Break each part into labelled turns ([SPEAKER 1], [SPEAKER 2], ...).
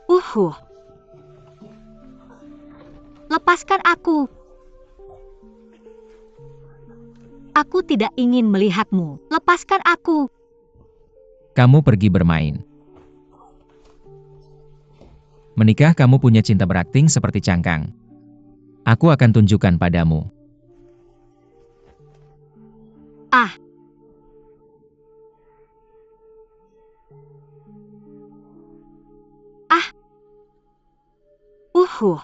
[SPEAKER 1] Uhuh. Lepaskan aku. Aku tidak ingin melihatmu. Lepaskan aku.
[SPEAKER 2] Kamu pergi bermain. Menikah kamu punya cinta berakting seperti cangkang. Aku akan tunjukkan padamu.
[SPEAKER 1] Ah. Ah. Uhuh.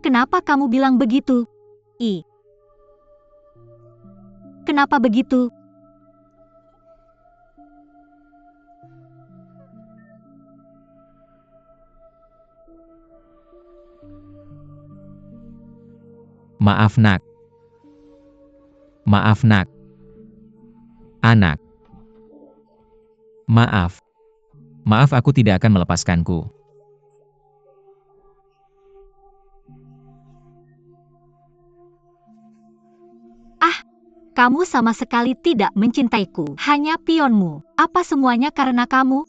[SPEAKER 1] Kenapa kamu bilang begitu? Kenapa begitu?
[SPEAKER 2] Maaf nak. Maaf nak. Anak. Maaf. Maaf, aku tidak akan melepaskanku.
[SPEAKER 1] Kamu sama sekali tidak mencintaiku. Hanya pionmu. Apa semuanya karena kamu?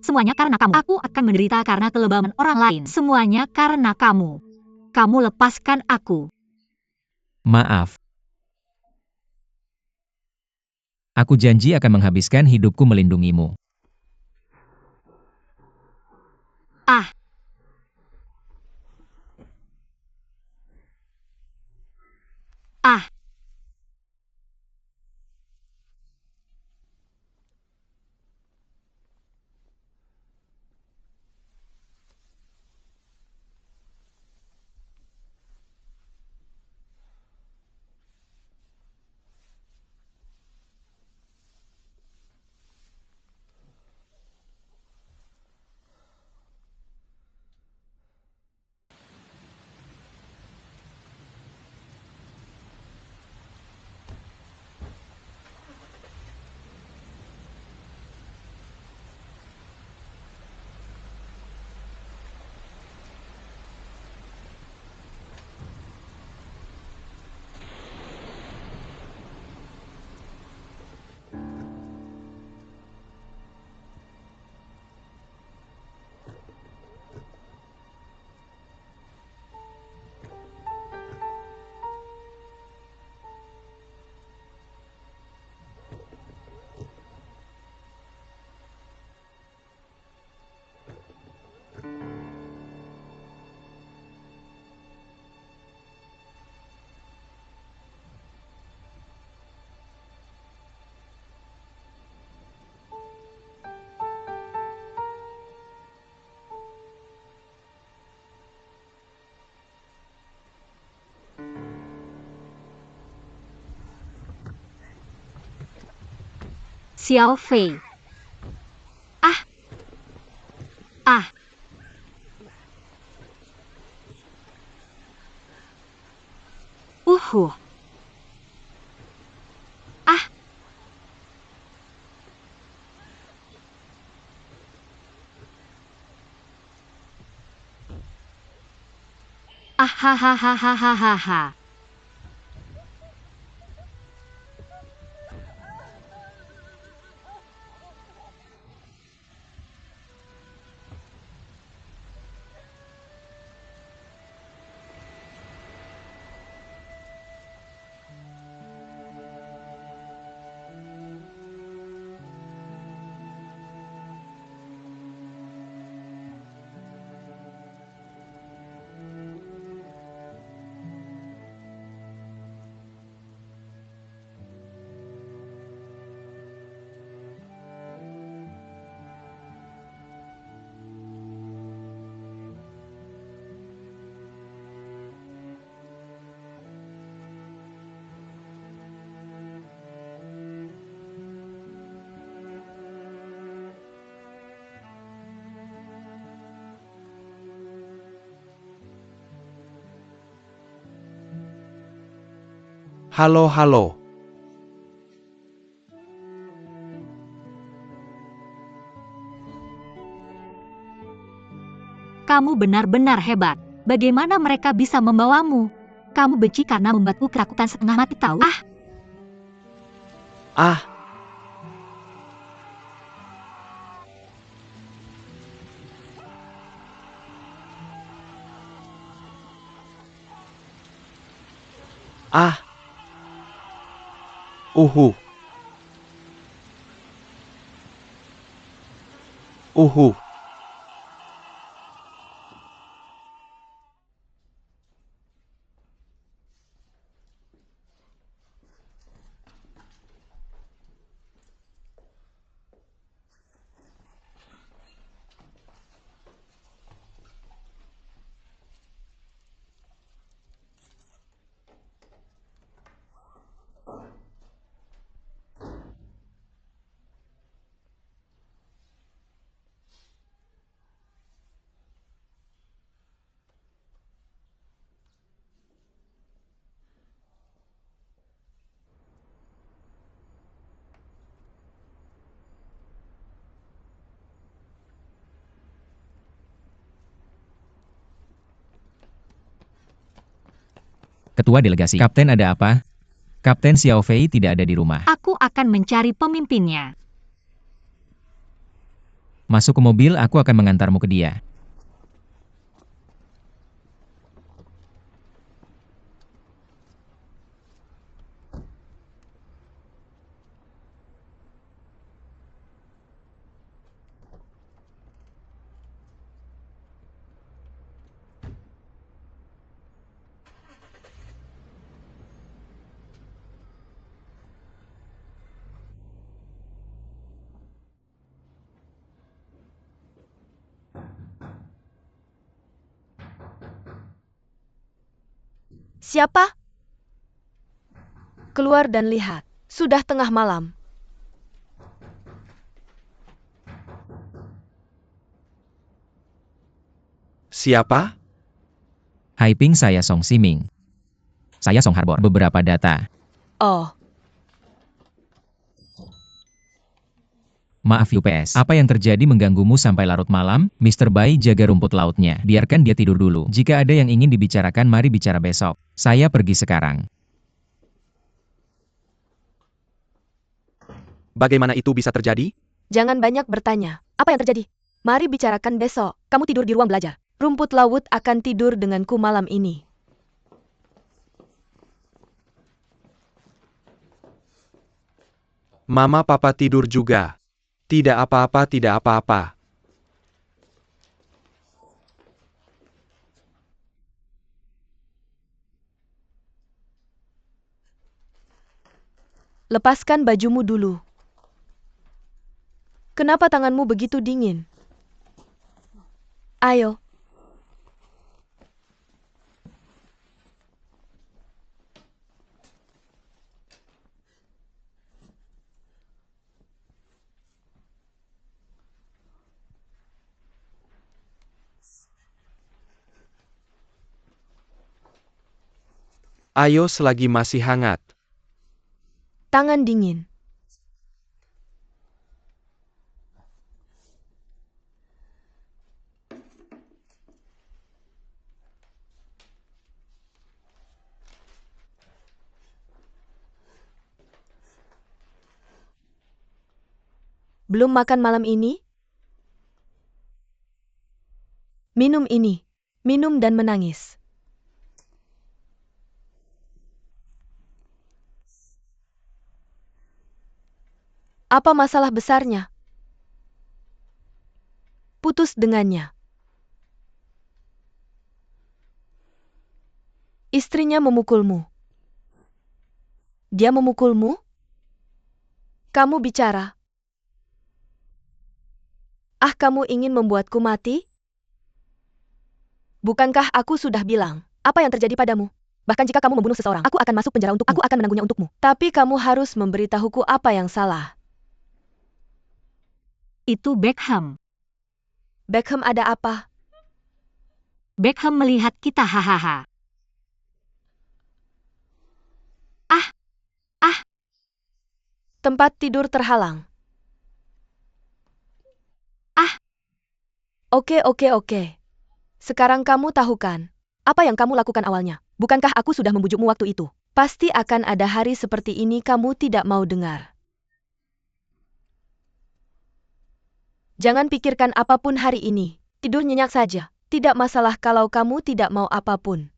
[SPEAKER 1] Semuanya karena kamu. Aku akan menderita karena kelebihan orang lain. Semuanya karena kamu. Kamu lepaskan aku.
[SPEAKER 2] Maaf. Aku janji akan menghabiskan hidupku melindungimu.
[SPEAKER 1] Ah. Ah. Xiao Fei. Ah. Ah. Uhuh. Ah. Ah, ha, ha, ha, ha, ha, ha, ha.
[SPEAKER 3] Halo, halo.
[SPEAKER 1] Kamu benar-benar hebat. Bagaimana mereka bisa membawamu? Kamu benci karena membuatku ketakutan setengah mati tahu? Ah.
[SPEAKER 3] Ah, ah, uhu, uhu.
[SPEAKER 2] Ketua delegasi. Kapten ada apa? Kapten Xiao Fei tidak ada di rumah.
[SPEAKER 1] Aku akan mencari pemimpinnya.
[SPEAKER 2] Masuk ke mobil, aku akan mengantarmu ke dia.
[SPEAKER 4] Siapa? Keluar dan lihat. Sudah tengah malam.
[SPEAKER 3] Siapa?
[SPEAKER 2] Hai Ping, saya Song Siming. Saya Song Harbor. Beberapa data.
[SPEAKER 4] Oh,
[SPEAKER 2] Maaf UPS. Apa yang terjadi mengganggumu sampai larut malam? Mr. Bai jaga rumput lautnya. Biarkan dia tidur dulu. Jika ada yang ingin dibicarakan, mari bicara besok. Saya pergi sekarang.
[SPEAKER 3] Bagaimana itu bisa terjadi?
[SPEAKER 4] jangan banyak bertanya. Apa yang terjadi? Mari bicarakan besok. Kamu tidur di ruang belajar. Rumput laut akan tidur denganku malam ini.
[SPEAKER 3] Mama papa tidur juga. Tidak apa-apa, tidak apa-apa.
[SPEAKER 4] Lepaskan bajumu dulu. Kenapa tanganmu begitu dingin? Ayo.
[SPEAKER 3] Ayo selagi masih hangat.
[SPEAKER 4] Tangan dingin. Belum makan malam ini? Minum ini. Minum dan menangis. Apa masalah besarnya? Putus dengannya. Istrinya memukulmu. Dia memukulmu? Kamu bicara. Ah, kamu ingin membuatku mati? Bukankah aku sudah bilang, apa yang terjadi padamu? Bahkan jika kamu membunuh seseorang, aku akan masuk penjara untukmu. Aku akan menanggungnya untukmu. Tapi kamu harus memberitahuku apa yang salah.
[SPEAKER 1] Itu Beckham.
[SPEAKER 4] Beckham ada apa?
[SPEAKER 1] Beckham melihat kita hahaha.
[SPEAKER 4] Tempat tidur terhalang.
[SPEAKER 1] Ah.
[SPEAKER 4] Oke. Sekarang kamu tahu kan, apa yang kamu lakukan awalnya? Bukankah aku sudah membujukmu waktu itu? Pasti akan ada hari seperti ini kamu tidak mau dengar. Jangan pikirkan apapun hari ini. Tidur nyenyak saja. Tidak masalah kalau kamu tidak mau apapun.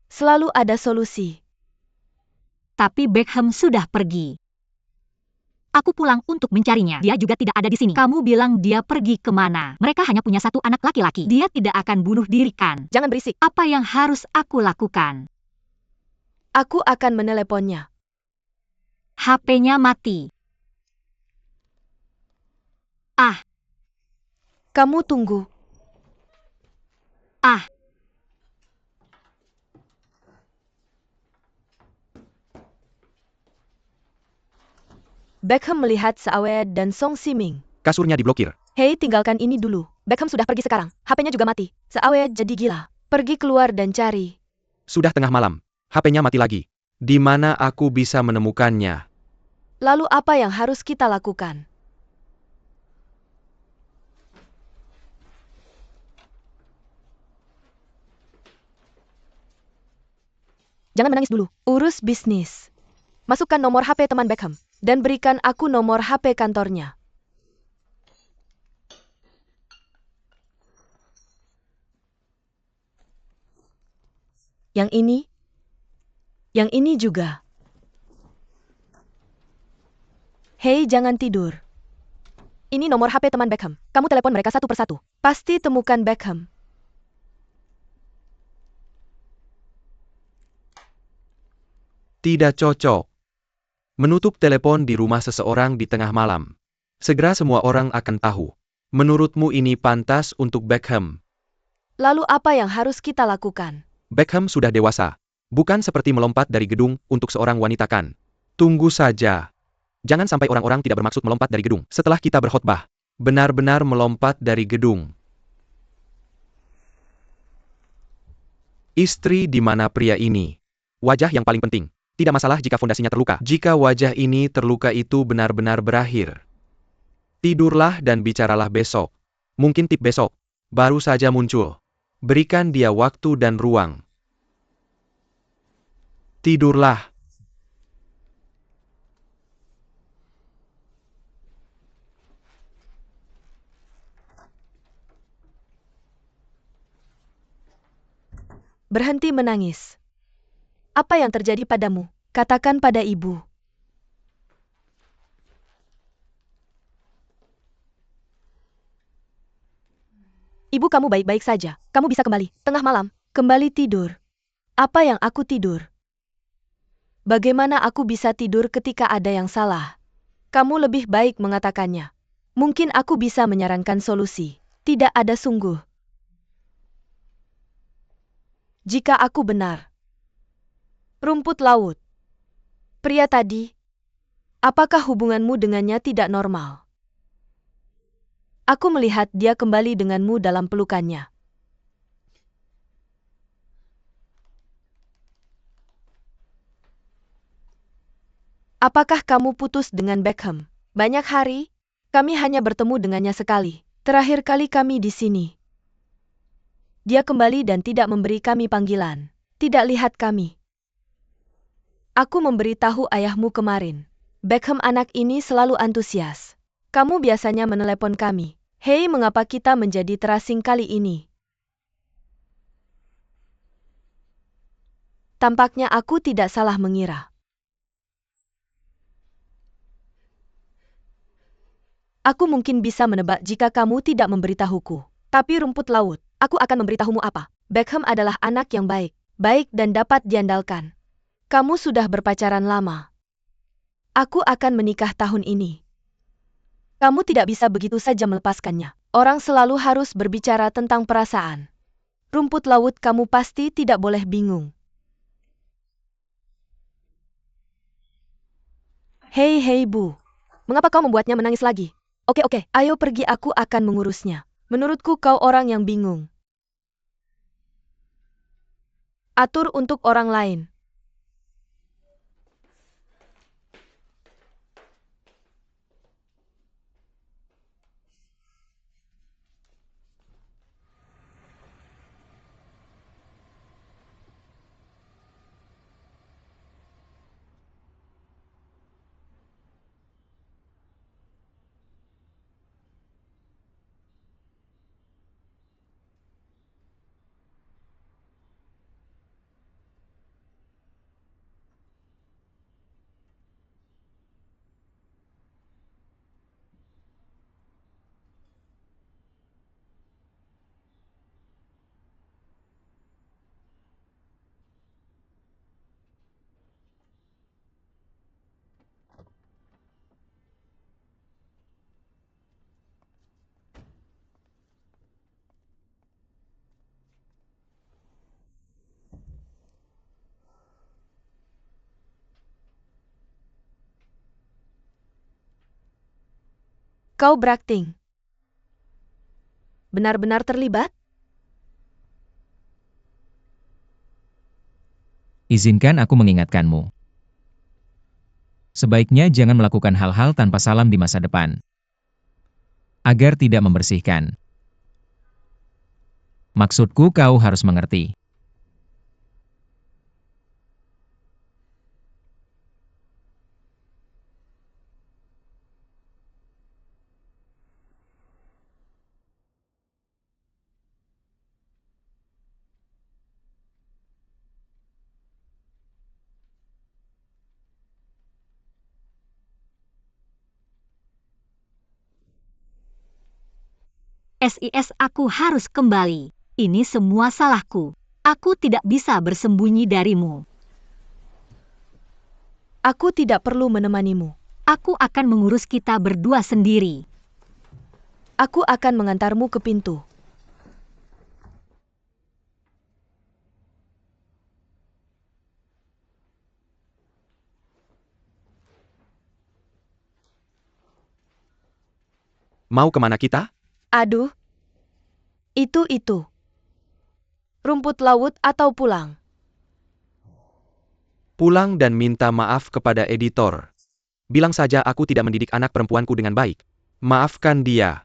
[SPEAKER 4] Selalu ada solusi.
[SPEAKER 1] Tapi Beckham sudah pergi. Aku pulang untuk mencarinya. Dia juga tidak ada di sini. Kamu bilang dia pergi kemana? Mereka hanya punya satu anak laki-laki. Dia tidak akan bunuh diri kan?
[SPEAKER 4] Jangan berisik.
[SPEAKER 1] Apa yang harus aku lakukan?
[SPEAKER 4] Aku akan meneleponnya.
[SPEAKER 1] HP-nya mati. Ah,
[SPEAKER 4] Kamu tunggu.
[SPEAKER 1] ah.
[SPEAKER 4] Beckham melihat Seawe dan Song Siming.
[SPEAKER 3] Kasurnya diblokir.
[SPEAKER 4] Hei, tinggalkan ini dulu. Beckham sudah pergi sekarang. HP-nya juga mati. Seawe jadi gila. Pergi keluar dan cari.
[SPEAKER 3] Sudah tengah malam. HP-nya mati lagi. Di mana aku bisa menemukannya?
[SPEAKER 4] Lalu apa yang harus kita lakukan? Jangan menangis dulu. Urus bisnis. Masukkan nomor HP teman Beckham. Dan berikan aku nomor HP kantornya. Yang ini? Yang ini juga. Hei, jangan tidur. Ini nomor HP teman Beckham. Kamu telepon mereka satu persatu. Pasti temukan Beckham.
[SPEAKER 3] Tidak cocok. Menutup telepon di rumah seseorang di tengah malam. Segera semua orang akan tahu. Menurutmu ini pantas untuk Beckham?
[SPEAKER 4] Lalu apa yang harus kita lakukan?
[SPEAKER 3] Beckham sudah dewasa. Bukan seperti melompat dari gedung untuk seorang wanita kan. Tunggu saja. Jangan sampai orang-orang tidak bermaksud melompat dari gedung setelah kita berkhotbah. Benar-benar melompat dari gedung. Istri di mana pria ini? Wajah yang paling penting. Tidak masalah jika fondasinya terluka. Jika wajah ini terluka itu benar-benar berakhir. Tidurlah dan bicaralah besok. Mungkin tip besok. Baru saja muncul. Berikan dia waktu dan ruang. Tidurlah.
[SPEAKER 4] Berhenti menangis. Apa yang terjadi padamu? Katakan pada ibu. Ibu, kamu baik-baik saja. Kamu bisa kembali. Tengah malam. Kembali tidur. Apa yang aku tidur? Bagaimana aku bisa tidur ketika ada yang salah? Kamu lebih baik mengatakannya. Mungkin aku bisa menyarankan solusi. Tidak ada sungguh. Jika aku benar. Rumput laut. Pria tadi. Apakah hubunganmu dengannya tidak normal? Aku melihat dia kembali denganmu dalam pelukannya. Apakah kamu putus dengan Beckham? Banyak hari, kami hanya bertemu dengannya sekali. Terakhir kali kami di sini. Dia kembali dan tidak memberi kami panggilan. Tidak lihat kami. Aku memberitahu ayahmu kemarin. Beckham anak ini selalu antusias. Kamu biasanya menelepon kami. Hei, mengapa kita menjadi terasing kali ini? Tampaknya aku tidak salah mengira. Aku mungkin bisa menebak jika kamu tidak memberitahuku. Tapi rumput laut, aku akan memberitahumu apa. Beckham adalah anak yang baik, baik dan dapat diandalkan. Kamu sudah berpacaran lama. Aku akan menikah tahun ini. Kamu tidak bisa begitu saja melepaskannya. Orang selalu harus berbicara tentang perasaan. Rumput laut, kamu pasti tidak boleh bingung. Hei, hei, Bu. Mengapa kau membuatnya menangis lagi? Oke, ayo pergi, aku akan mengurusnya. Menurutku kau orang yang bingung. Atur untuk orang lain. Kau berakting. Benar-benar terlibat?
[SPEAKER 2] Izinkan aku mengingatkanmu. Sebaiknya jangan melakukan hal-hal tanpa salam di masa depan. Agar tidak membersihkan. Maksudku kau harus mengerti.
[SPEAKER 1] SIS, aku harus kembali. Ini semua salahku. Aku tidak bisa bersembunyi darimu.
[SPEAKER 4] Aku tidak perlu menemanimu.
[SPEAKER 1] Aku akan mengurus kita berdua sendiri.
[SPEAKER 4] Aku akan mengantarmu ke pintu.
[SPEAKER 3] Mau kemana kita?
[SPEAKER 4] Aduh. Itu. Rumput laut atau pulang?
[SPEAKER 3] Pulang dan minta maaf kepada editor. Bilang saja aku tidak mendidik anak perempuanku dengan baik. Maafkan dia.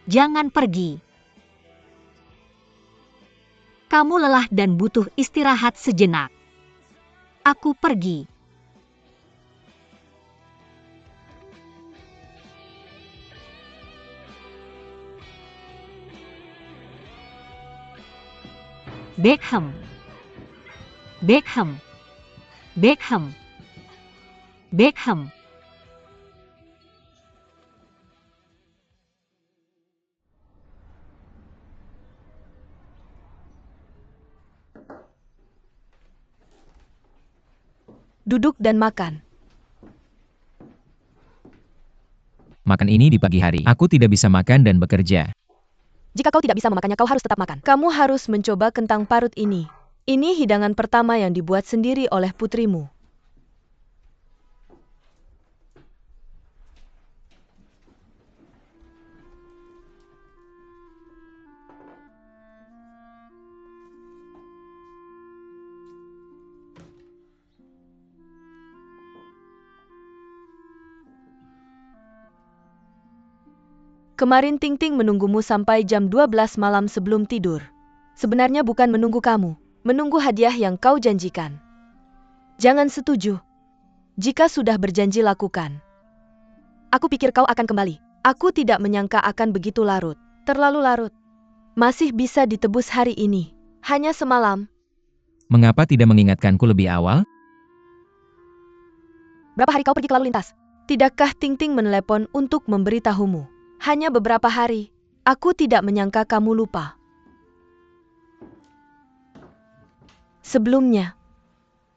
[SPEAKER 1] Jangan pergi. Kamu lelah dan butuh istirahat sejenak. Aku pergi. Beckham. Beckham. Beckham. Beckham.
[SPEAKER 4] Duduk dan makan.
[SPEAKER 2] Makan ini di pagi hari. Aku tidak bisa makan dan bekerja.
[SPEAKER 4] Jika kau tidak bisa memakannya, kau harus tetap makan. Kamu harus mencoba kentang parut ini. Ini hidangan pertama yang dibuat sendiri oleh putrimu. Kemarin Ting Ting menunggumu sampai jam 12 malam sebelum tidur. Sebenarnya bukan menunggu kamu, menunggu hadiah yang kau janjikan. Jangan setuju. Jika sudah berjanji lakukan. Aku pikir kau akan kembali. Aku tidak menyangka akan begitu larut. Terlalu larut. Masih bisa ditebus hari ini. Hanya semalam.
[SPEAKER 2] Mengapa tidak mengingatkanku lebih awal?
[SPEAKER 4] Berapa hari kau pergi ke lalu lintas? Tidakkah Ting Ting menelepon untuk memberitahumu? Hanya beberapa hari. Aku tidak menyangka kamu lupa. Sebelumnya,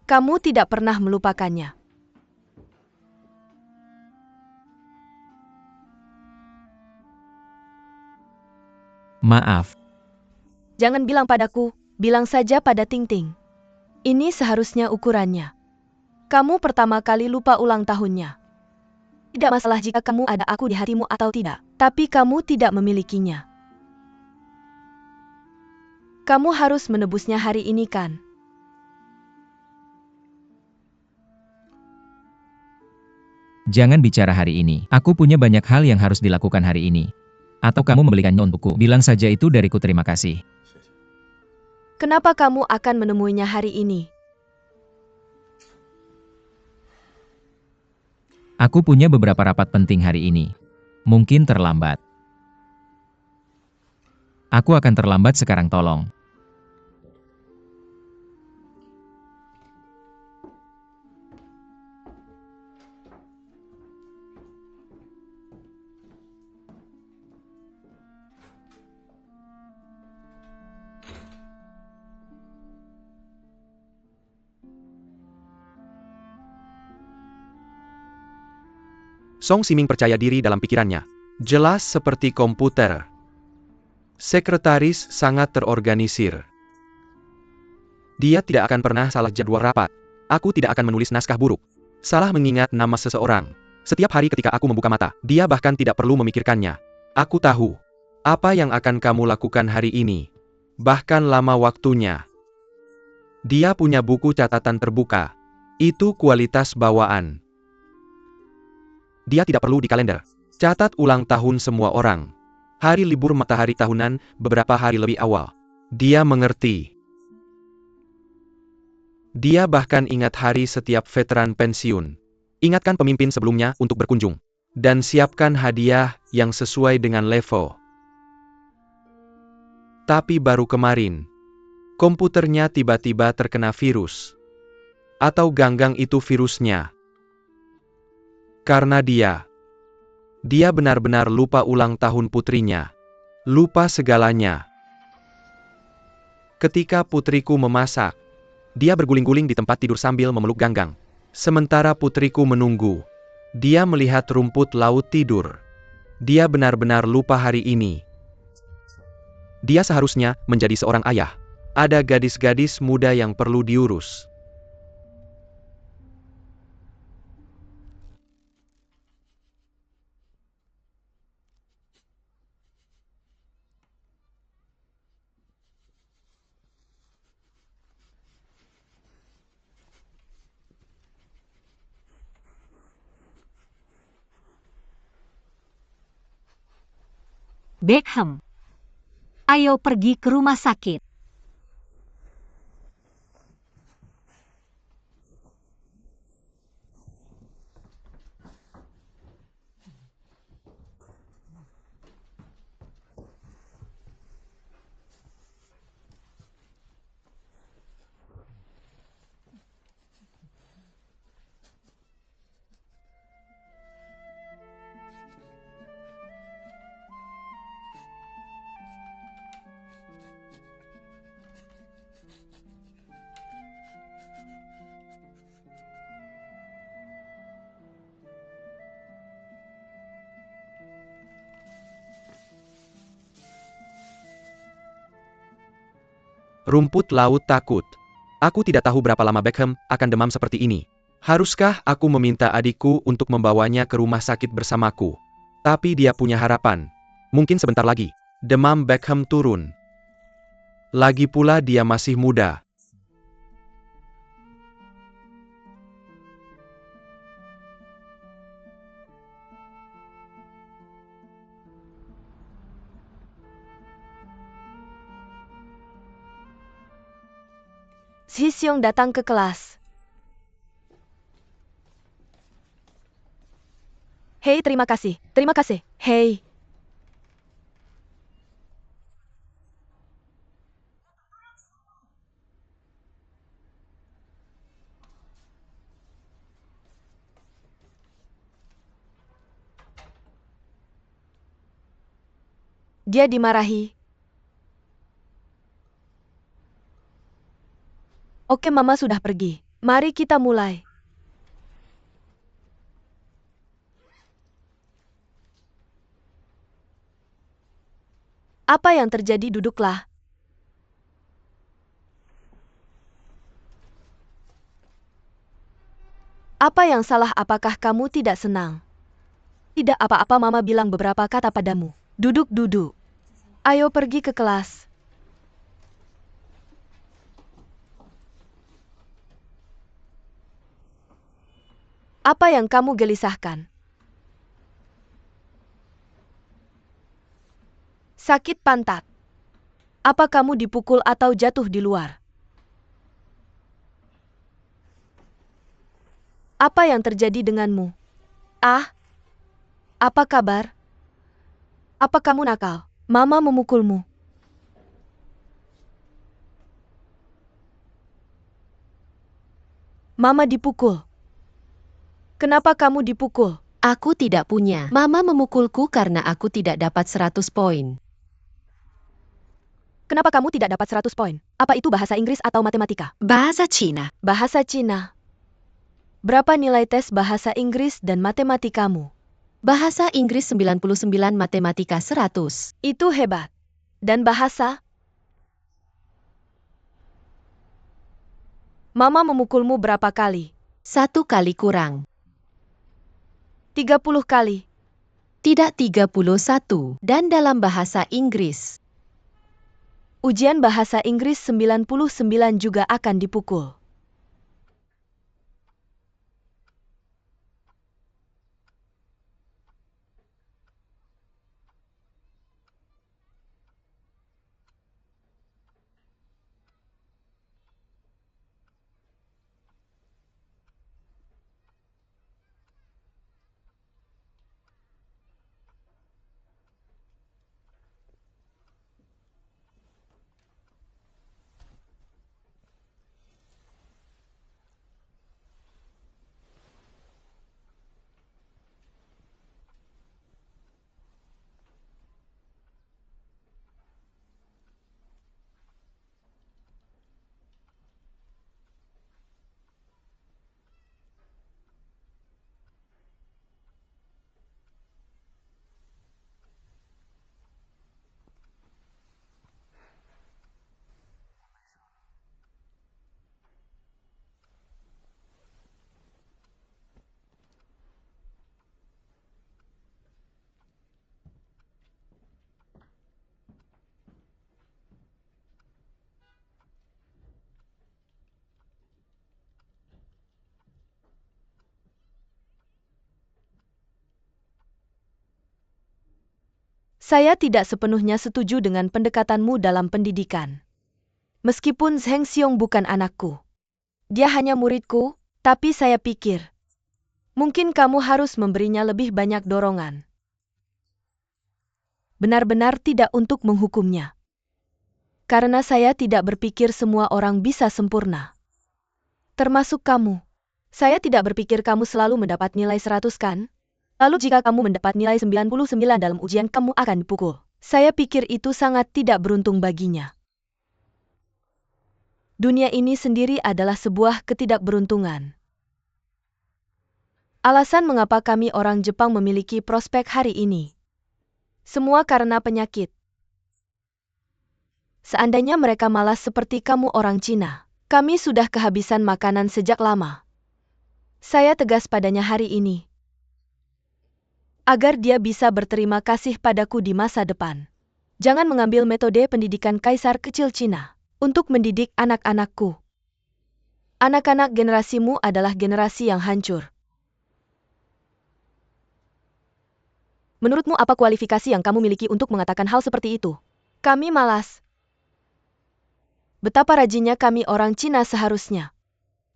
[SPEAKER 4] kamu tidak pernah melupakannya.
[SPEAKER 2] Maaf.
[SPEAKER 4] Jangan bilang padaku, bilang saja pada Ting Ting. Ini seharusnya ukurannya. Kamu pertama kali lupa ulang tahunnya. Tidak masalah jika kamu ada aku di hatimu atau tidak, tapi kamu tidak memilikinya. Kamu harus menebusnya hari ini kan?
[SPEAKER 2] Jangan bicara hari ini. Aku punya banyak hal yang harus dilakukan hari ini. Atau kamu membelikannya untukku. Bilang saja itu dariku, terima kasih.
[SPEAKER 4] Kenapa kamu akan menemuinya hari ini?
[SPEAKER 2] Aku punya beberapa rapat penting hari ini. Mungkin terlambat. Aku akan terlambat sekarang, tolong.
[SPEAKER 3] Song Siming percaya diri dalam pikirannya. Jelas seperti komputer. Sekretaris sangat terorganisir. Dia tidak akan pernah salah jadwal rapat. Aku tidak akan menulis naskah buruk. Salah mengingat nama seseorang. Setiap hari ketika aku membuka mata, dia bahkan tidak perlu memikirkannya. Aku tahu apa yang akan kamu lakukan hari ini. Bahkan lama waktunya. Dia punya buku catatan terbuka. Itu kualitas bawaan. Dia tidak perlu di kalender. Catat ulang tahun semua orang. Hari libur matahari tahunan, beberapa hari lebih awal. Dia mengerti. Dia bahkan ingat hari setiap veteran pensiun. Ingatkan pemimpin sebelumnya untuk berkunjung. Dan siapkan hadiah yang sesuai dengan level. Tapi baru kemarin, komputernya tiba-tiba terkena virus. Atau ganggang itu virusnya. Karena dia benar-benar lupa ulang tahun putrinya. Lupa segalanya. Ketika putriku memasak, dia berguling-guling di tempat tidur sambil memeluk ganggang. Sementara putriku menunggu, dia melihat rumput laut tidur. Dia benar-benar lupa hari ini. Dia seharusnya menjadi seorang ayah. Ada gadis-gadis muda yang perlu diurus.
[SPEAKER 1] Beckham. Ayo pergi ke rumah sakit.
[SPEAKER 3] Rumput laut takut. Aku tidak tahu berapa lama Beckham akan demam seperti ini. Haruskah aku meminta adikku untuk membawanya ke rumah sakit bersamaku? Tapi dia punya harapan. Mungkin sebentar lagi, demam Beckham turun. Lagi pula dia masih muda.
[SPEAKER 4] Zixiong datang ke kelas. Hei, terima kasih. Terima kasih. Hei. Dia dimarahi. Oke, Mama sudah pergi. Mari kita mulai. Apa yang terjadi? Duduklah. Apa yang salah? Apakah kamu tidak senang? Tidak apa-apa, Mama bilang beberapa kata padamu. Duduk. Ayo pergi ke kelas. Apa yang kamu gelisahkan? Sakit pantat. Apa kamu dipukul atau jatuh di luar? Apa yang terjadi denganmu? Apa kabar? Apa kamu nakal? Mama memukulmu. Mama dipukul. Kenapa kamu dipukul?
[SPEAKER 5] Aku tidak punya. Mama memukulku karena aku tidak dapat 100 poin.
[SPEAKER 4] Kenapa kamu tidak dapat 100 poin? Apa itu bahasa Inggris atau matematika?
[SPEAKER 5] Bahasa Cina.
[SPEAKER 4] Bahasa Cina. Berapa nilai tes bahasa Inggris dan matematikamu?
[SPEAKER 5] Bahasa Inggris 99, matematika 100.
[SPEAKER 4] Itu hebat. Dan bahasa? Mama memukulmu berapa kali?
[SPEAKER 5] 1 kali kurang.
[SPEAKER 4] 30 kali.
[SPEAKER 5] Tidak 31. Dan dalam bahasa Inggris.
[SPEAKER 4] Ujian bahasa Inggris 99 juga akan dipukul. Saya tidak sepenuhnya setuju dengan pendekatanmu dalam pendidikan. Meskipun Zheng Xiong bukan anakku. Dia hanya muridku, tapi saya pikir mungkin kamu harus memberinya lebih banyak dorongan. Benar-benar tidak untuk menghukumnya. Karena saya tidak berpikir semua orang bisa sempurna. Termasuk kamu. Saya tidak berpikir kamu selalu mendapat nilai 100 kan? Lalu jika kamu mendapat nilai 99 dalam ujian, kamu akan dipukul. Saya pikir itu sangat tidak beruntung baginya. Dunia ini sendiri adalah sebuah ketidakberuntungan. Alasan mengapa kami orang Jepang memiliki prospek hari ini. Semua karena penyakit. Seandainya mereka malas seperti kamu orang Cina, kami sudah kehabisan makanan sejak lama. Saya tegas padanya hari ini. Agar dia bisa berterima kasih padaku di masa depan. Jangan mengambil metode pendidikan Kaisar Kecil Cina untuk mendidik anak-anakku. Anak-anak generasimu adalah generasi yang hancur. Menurutmu apa kualifikasi yang kamu miliki untuk mengatakan hal seperti itu? Kami malas. Betapa rajinnya kami orang Cina seharusnya.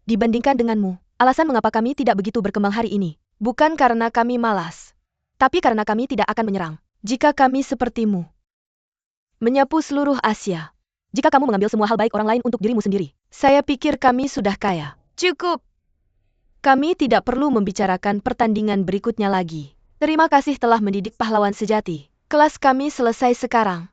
[SPEAKER 4] Dibandingkan denganmu, alasan mengapa kami tidak begitu berkembang hari ini, bukan karena kami malas, tapi karena kami tidak akan menyerang. Jika kami sepertimu, menyapu seluruh Asia. Jika kamu mengambil semua hal baik orang lain untuk dirimu sendiri, saya pikir kami sudah kaya. Cukup. Kami tidak perlu membicarakan pertandingan berikutnya lagi. Terima kasih telah mendidik pahlawan sejati. Kelas kami selesai sekarang.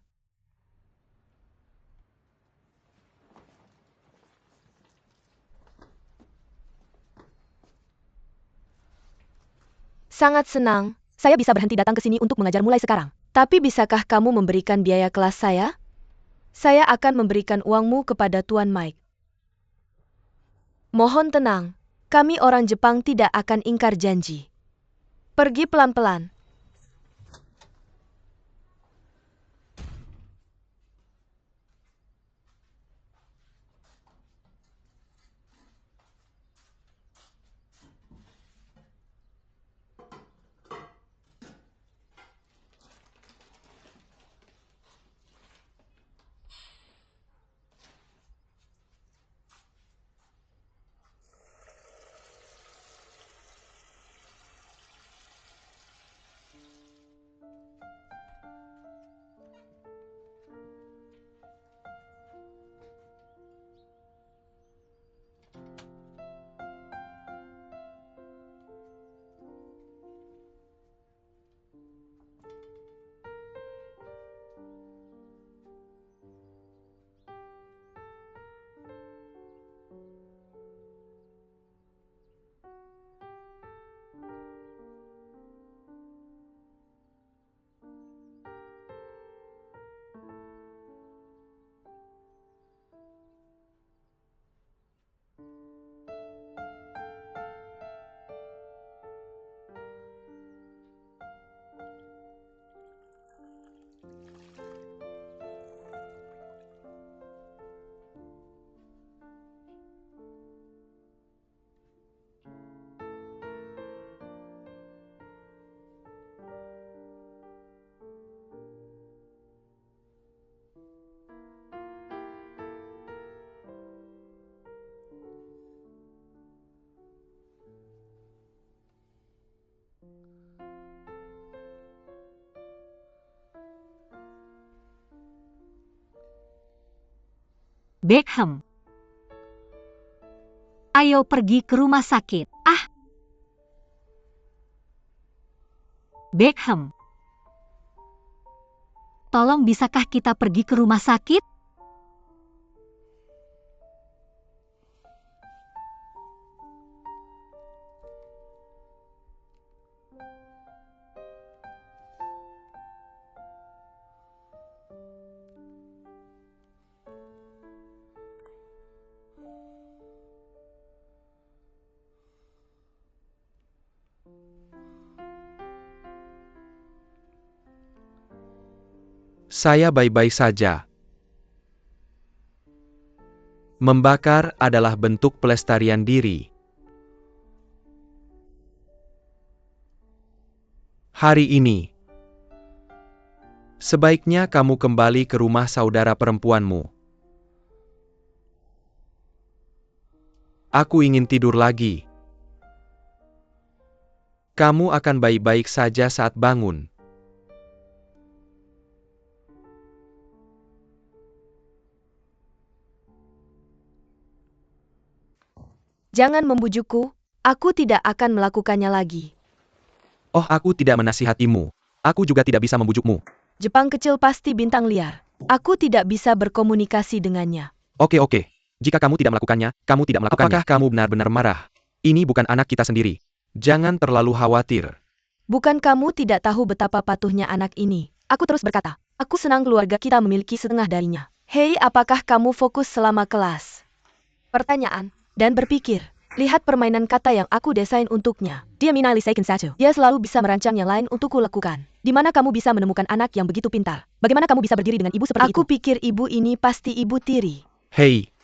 [SPEAKER 4] Sangat senang, saya bisa berhenti datang ke sini untuk mengajar mulai sekarang. Tapi bisakah kamu memberikan biaya kelas saya? Saya akan memberikan uangmu kepada Tuan Mike. Mohon tenang, kami orang Jepang tidak akan ingkar janji. Pergi pelan-pelan.
[SPEAKER 1] Beckham. Ayo pergi ke rumah sakit. Beckham. Tolong bisakah kita pergi ke rumah sakit?
[SPEAKER 3] Saya baik-baik saja. Membakar adalah bentuk pelestarian diri. Hari ini, sebaiknya kamu kembali ke rumah saudara perempuanmu. Aku ingin tidur lagi. Kamu akan baik-baik saja saat bangun.
[SPEAKER 4] Jangan membujukku, aku tidak akan melakukannya lagi.
[SPEAKER 3] Oh, aku tidak menasihatimu. Aku juga tidak bisa membujukmu.
[SPEAKER 4] Jepang kecil pasti bintang liar. Aku tidak bisa berkomunikasi dengannya.
[SPEAKER 3] Oke. Jika kamu tidak melakukannya, kamu tidak melakukannya. Apakah kamu benar-benar marah? Ini bukan anak kita sendiri. Jangan terlalu khawatir.
[SPEAKER 4] Bukan kamu tidak tahu betapa patuhnya anak ini. Aku terus berkata, aku senang keluarga kita memiliki setengah darinya. Hei, apakah kamu fokus selama kelas? Pertanyaan. Dan berpikir, lihat permainan kata yang aku desain untuknya. Dia minali seiken sacho. Dia selalu bisa merancang yang lain untukku lakukan. Di mana kamu bisa menemukan anak yang begitu pintar? Bagaimana kamu bisa berdiri dengan ibu seperti itu? Aku pikir ibu ini pasti ibu tiri.
[SPEAKER 3] Hei.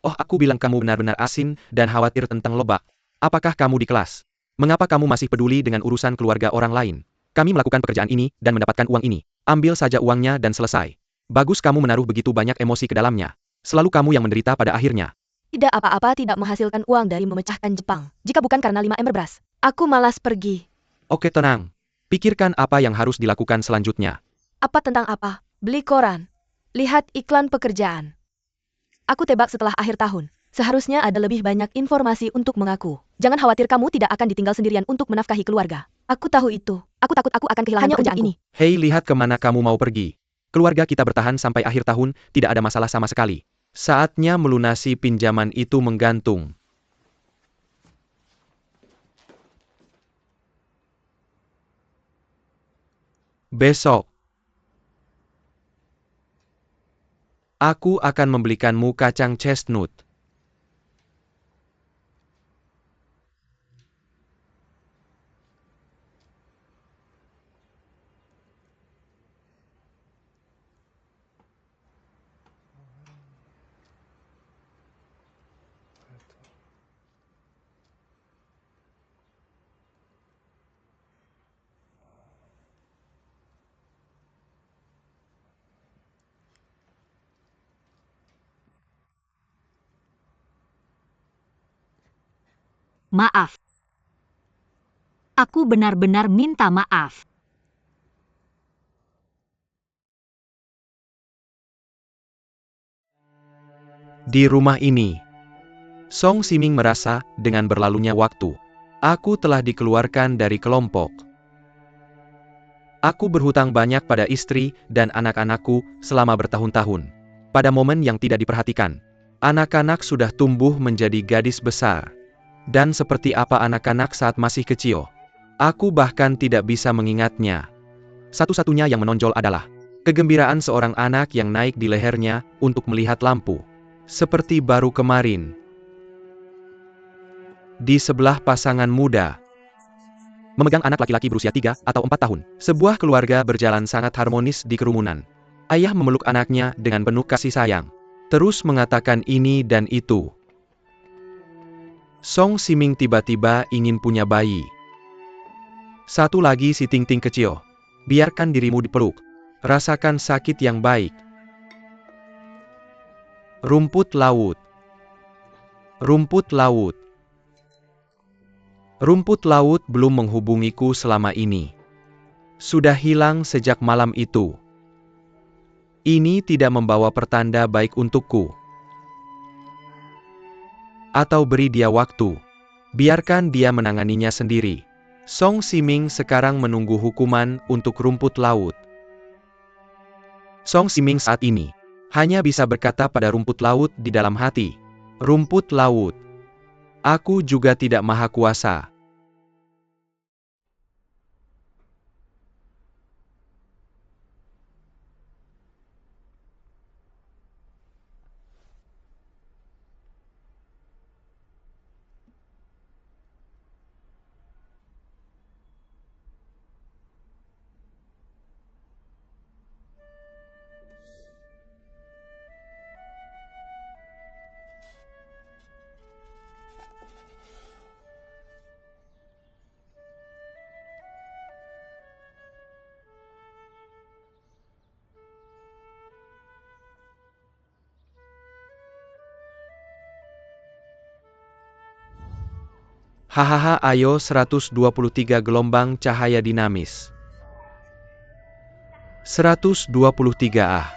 [SPEAKER 3] Oh, aku bilang kamu benar-benar asin dan khawatir tentang lobak. Apakah kamu di kelas? Mengapa kamu masih peduli dengan urusan keluarga orang lain? Kami melakukan pekerjaan ini dan mendapatkan uang ini. Ambil saja uangnya dan selesai. Bagus kamu menaruh begitu banyak emosi ke dalamnya. Selalu kamu yang menderita pada akhirnya.
[SPEAKER 4] Tidak apa-apa tidak menghasilkan uang dari memecahkan Jepang. Jika bukan karena 5 ember beras, aku malas pergi.
[SPEAKER 3] Oke tenang. Pikirkan apa yang harus dilakukan selanjutnya.
[SPEAKER 4] Apa tentang apa? Beli koran. Lihat iklan pekerjaan. Aku tebak setelah akhir tahun. Seharusnya ada lebih banyak informasi untuk mengaku. Jangan khawatir kamu tidak akan ditinggal sendirian untuk menafkahi keluarga. Aku tahu itu. Aku takut aku akan kehilangan pekerjaan ini.
[SPEAKER 3] Hei, lihat kemana kamu mau pergi. Keluarga kita bertahan sampai akhir tahun, tidak ada masalah sama sekali. Saatnya melunasi pinjaman itu menggantung. Besok, aku akan membelikanmu kacang chestnut.
[SPEAKER 1] Maaf. Aku benar-benar minta maaf.
[SPEAKER 3] Di rumah ini, Song Siming merasa dengan berlalunya waktu, aku telah dikeluarkan dari kelompok. Aku berhutang banyak pada istri dan anak-anakku selama bertahun-tahun. Pada momen yang tidak diperhatikan, anak-anak sudah tumbuh menjadi gadis besar. Dan seperti apa anak-anak saat masih kecil, aku bahkan tidak bisa mengingatnya. Satu-satunya yang menonjol adalah kegembiraan seorang anak yang naik di lehernya untuk melihat lampu. Seperti baru kemarin. Di sebelah pasangan muda, memegang anak laki-laki berusia 3 atau 4 tahun, sebuah keluarga berjalan sangat harmonis di kerumunan. Ayah memeluk anaknya dengan penuh kasih sayang, terus mengatakan ini dan itu. Song Siming tiba-tiba ingin punya bayi. Satu lagi si Ting-Ting kecil. Biarkan dirimu dipeluk. Rasakan sakit yang baik. Rumput laut. Rumput laut. Rumput laut belum menghubungiku selama ini. Sudah hilang sejak malam itu. Ini tidak membawa pertanda baik untukku. Atau beri dia waktu. Biarkan dia menanganinya sendiri. Song Siming sekarang menunggu hukuman untuk rumput laut. Song Siming saat ini hanya bisa berkata pada rumput laut di dalam hati, rumput laut, aku juga tidak maha kuasa. Hahaha, ayo 123 gelombang cahaya dinamis. 123 ah.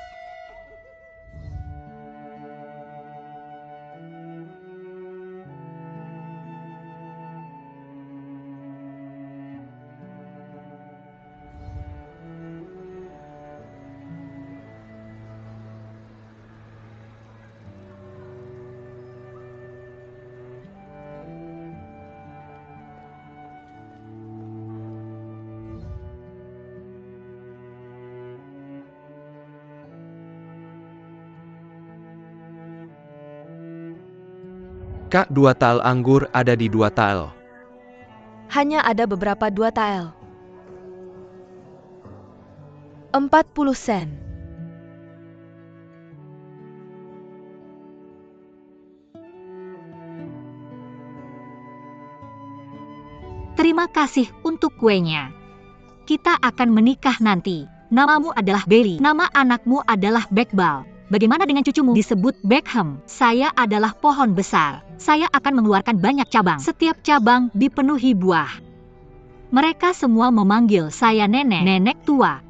[SPEAKER 3] Kak, 2 tael anggur ada di 2 tael.
[SPEAKER 4] Hanya ada beberapa 2 tael. 40 sen.
[SPEAKER 1] Terima kasih untuk kuenya. Kita akan menikah nanti. Namamu adalah Bailey. Nama anakmu adalah Beckball. Bagaimana dengan cucumu? Disebut Beckham. Saya adalah pohon besar. Saya akan mengeluarkan banyak cabang. Setiap cabang dipenuhi buah. Mereka semua memanggil saya nenek, nenek tua.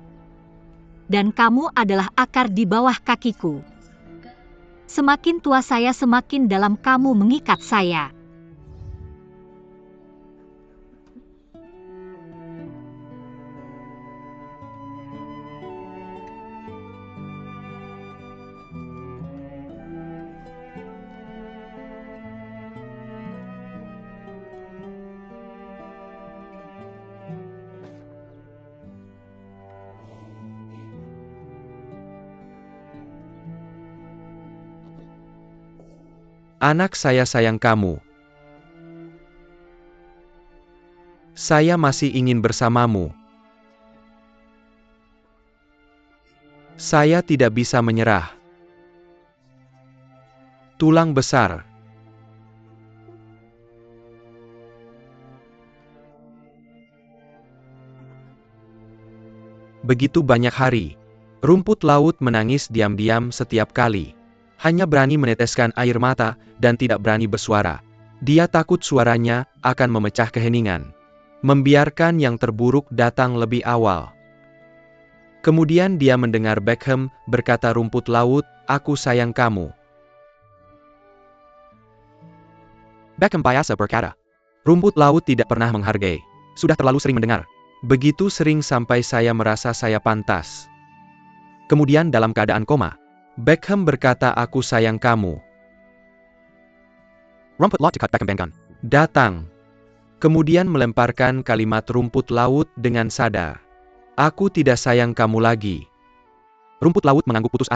[SPEAKER 1] Dan kamu adalah akar di bawah kakiku. Semakin tua saya, semakin dalam kamu mengikat saya.
[SPEAKER 3] Anak saya sayang kamu. Saya masih ingin bersamamu. Saya tidak bisa menyerah. Tulang besar. Begitu banyak hari. Rumput laut menangis diam-diam setiap kali. Hanya berani meneteskan air mata, dan tidak berani bersuara. Dia takut suaranya akan memecah keheningan. Membiarkan yang terburuk datang lebih awal. Kemudian dia mendengar Beckham berkata, rumput laut, aku sayang kamu. Beckham biasa berkata, rumput laut tidak pernah menghargai. Sudah terlalu sering mendengar. Begitu sering sampai saya merasa saya pantas. Kemudian dalam keadaan koma, Beckham berkata, aku sayang kamu. Rumput laut dekat Beckham datang. Kemudian melemparkan kalimat rumput laut dengan sadar. Aku tidak sayang kamu lagi. Rumput laut mengangguk putus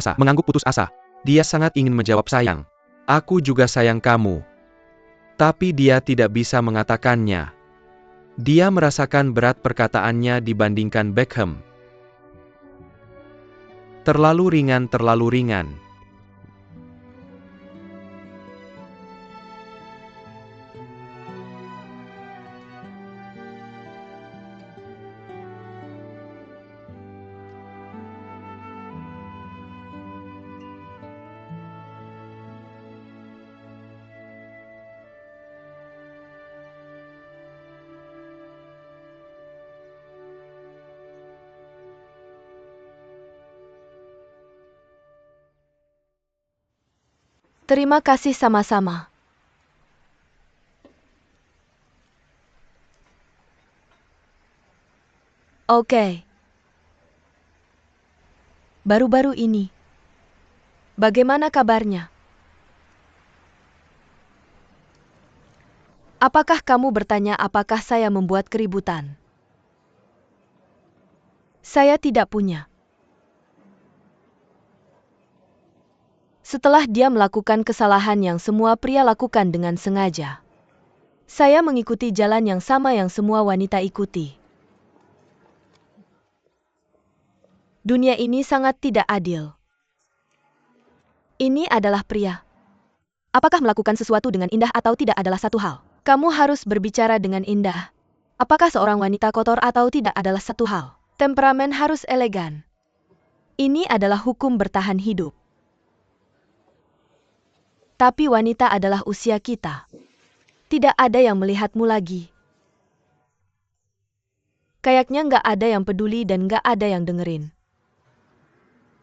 [SPEAKER 3] asa. Dia sangat ingin menjawab sayang. Aku juga sayang kamu. Tapi dia tidak bisa mengatakannya. Dia merasakan berat perkataannya dibandingkan Beckham. Terlalu ringan.
[SPEAKER 4] Terima kasih sama-sama. Oke. Baru-baru ini. Bagaimana kabarnya? Apakah kamu bertanya apakah saya membuat keributan? Saya tidak punya. Setelah dia melakukan kesalahan yang semua pria lakukan dengan sengaja. Saya mengikuti jalan yang sama yang semua wanita ikuti. Dunia ini sangat tidak adil. Ini adalah pria. Apakah melakukan sesuatu dengan indah atau tidak adalah satu hal. Kamu harus berbicara dengan indah. Apakah seorang wanita kotor atau tidak adalah satu hal. Temperamen harus elegan. Ini adalah hukum bertahan hidup. Tapi wanita adalah usia kita. Tidak ada yang melihatmu lagi. Kayaknya nggak ada yang peduli dan nggak ada yang dengerin.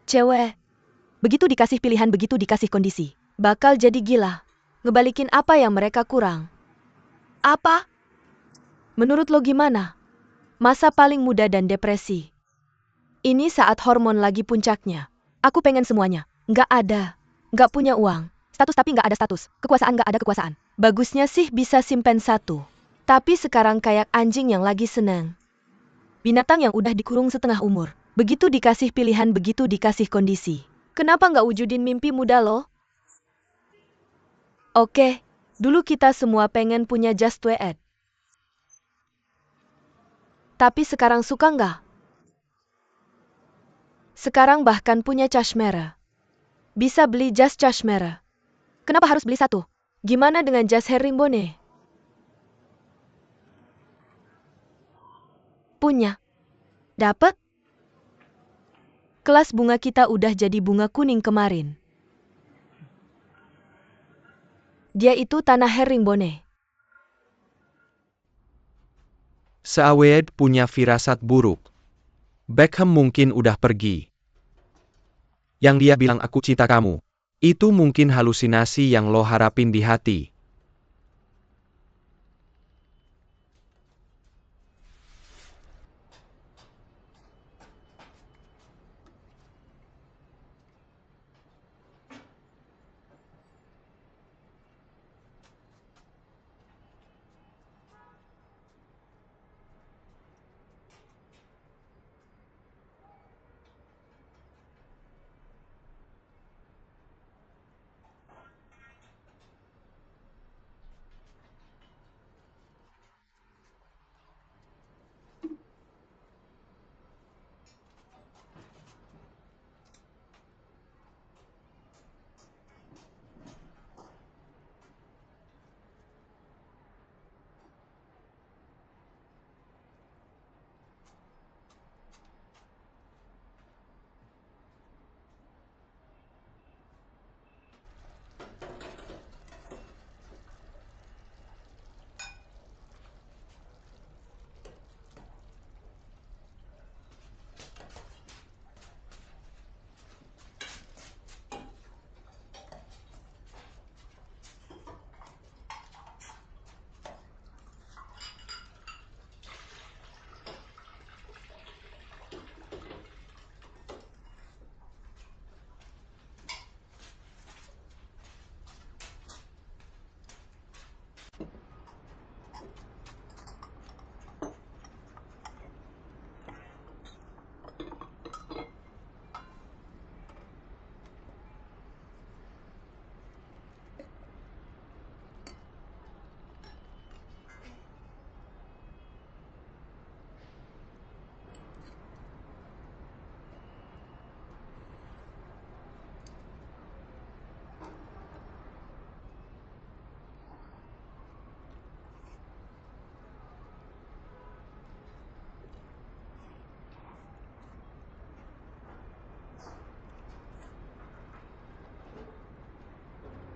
[SPEAKER 4] Cewek. Begitu dikasih pilihan, begitu dikasih kondisi. Bakal jadi gila. Ngebalikin apa yang mereka kurang. Apa? Menurut lo gimana? Masa paling muda dan depresi. Ini saat hormon lagi puncaknya. Aku pengen semuanya. Nggak ada. Nggak punya uang. Status tapi nggak ada status. Kekuasaan nggak ada kekuasaan. Bagusnya sih bisa simpen satu. Tapi sekarang kayak anjing yang lagi senang. Binatang yang udah dikurung setengah umur. Begitu dikasih pilihan, begitu dikasih kondisi. Kenapa nggak wujudin mimpi muda lo? Oke, dulu kita semua pengen punya Just Do It. Tapi sekarang suka nggak? Sekarang bahkan punya cashmere. Bisa beli jas cashmere. Kenapa harus beli satu? Gimana dengan jas herringbone? Punya. Dapat? Kelas bunga kita udah jadi bunga kuning kemarin. Dia itu tanah herringbone.
[SPEAKER 3] Saawed punya firasat buruk. Beckham mungkin udah pergi. Yang dia bilang aku cinta kamu. Itu mungkin halusinasi yang lo harapin di hati.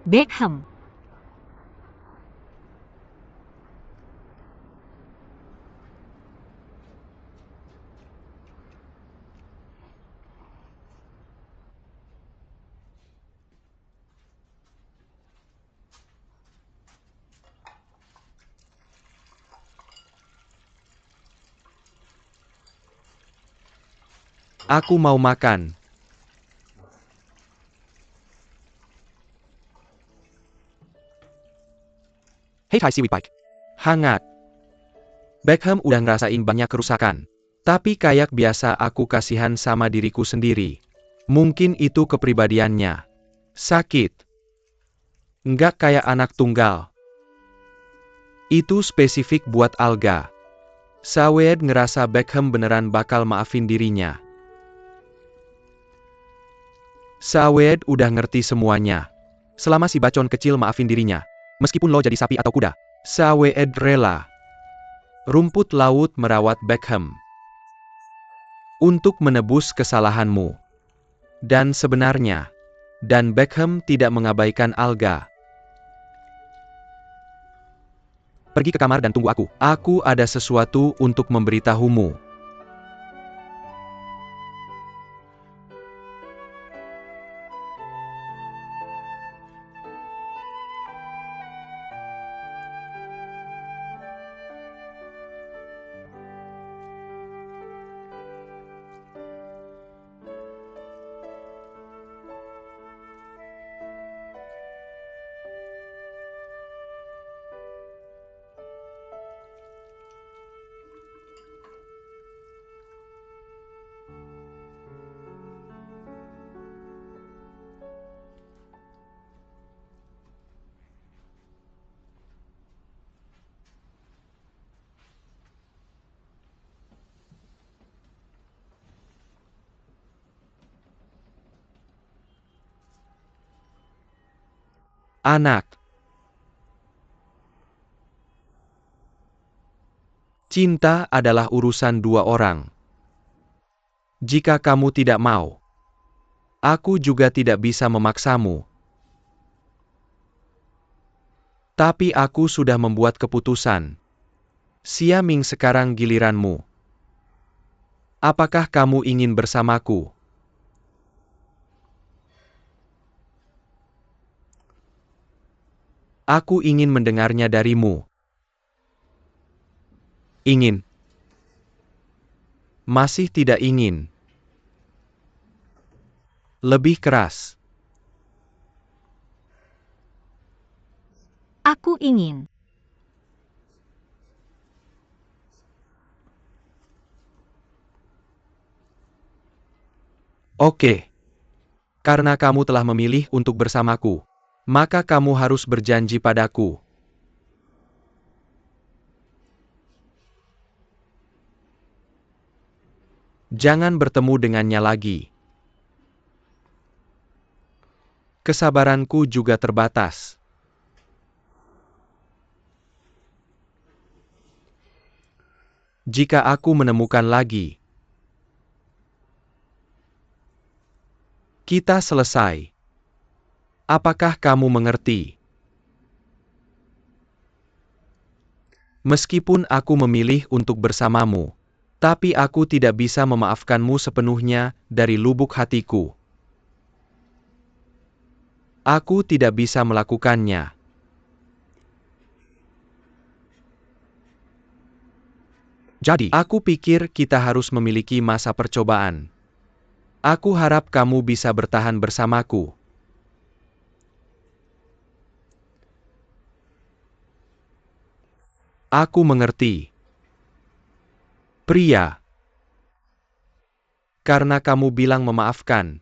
[SPEAKER 1] Beckham.
[SPEAKER 3] Aku mau makan. Hey Seaweed Pike. Hangat. Beckham udah ngerasain banyak kerusakan. Tapi kayak biasa aku kasihan sama diriku sendiri. Mungkin itu kepribadiannya. Sakit. Nggak kayak anak tunggal. Itu spesifik buat Alga. Saawed ngerasa Beckham beneran bakal maafin dirinya. Saawed udah ngerti semuanya. Selama si bacon kecil maafin dirinya. Meskipun lo jadi sapi atau kuda. Saawed rela. Rumput laut merawat Beckham. Untuk menebus kesalahanmu. Dan sebenarnya. Dan Beckham tidak mengabaikan Alga. Pergi ke kamar dan tunggu aku. Aku ada sesuatu untuk memberitahumu. Anak. Cinta adalah urusan dua orang. Jika kamu tidak mau, Aku juga tidak bisa memaksamu. Tapi aku sudah membuat keputusan. Xia Ming, sekarang giliranmu. Apakah kamu ingin bersamaku? Aku ingin mendengarnya darimu. Ingin. Masih tidak ingin. Lebih keras.
[SPEAKER 1] Aku ingin.
[SPEAKER 3] Oke. Karena kamu telah memilih untuk bersamaku, maka kamu harus berjanji padaku. Jangan bertemu dengannya lagi. Kesabaranku juga terbatas. Jika aku menemukan lagi, kita selesai. Apakah kamu mengerti? Meskipun aku memilih untuk bersamamu, tapi aku tidak bisa memaafkanmu sepenuhnya dari lubuk hatiku. Aku tidak bisa melakukannya. Jadi, aku pikir kita harus memiliki masa percobaan. Aku harap kamu bisa bertahan bersamaku. Aku mengerti. Pria. Karena kamu bilang memaafkan,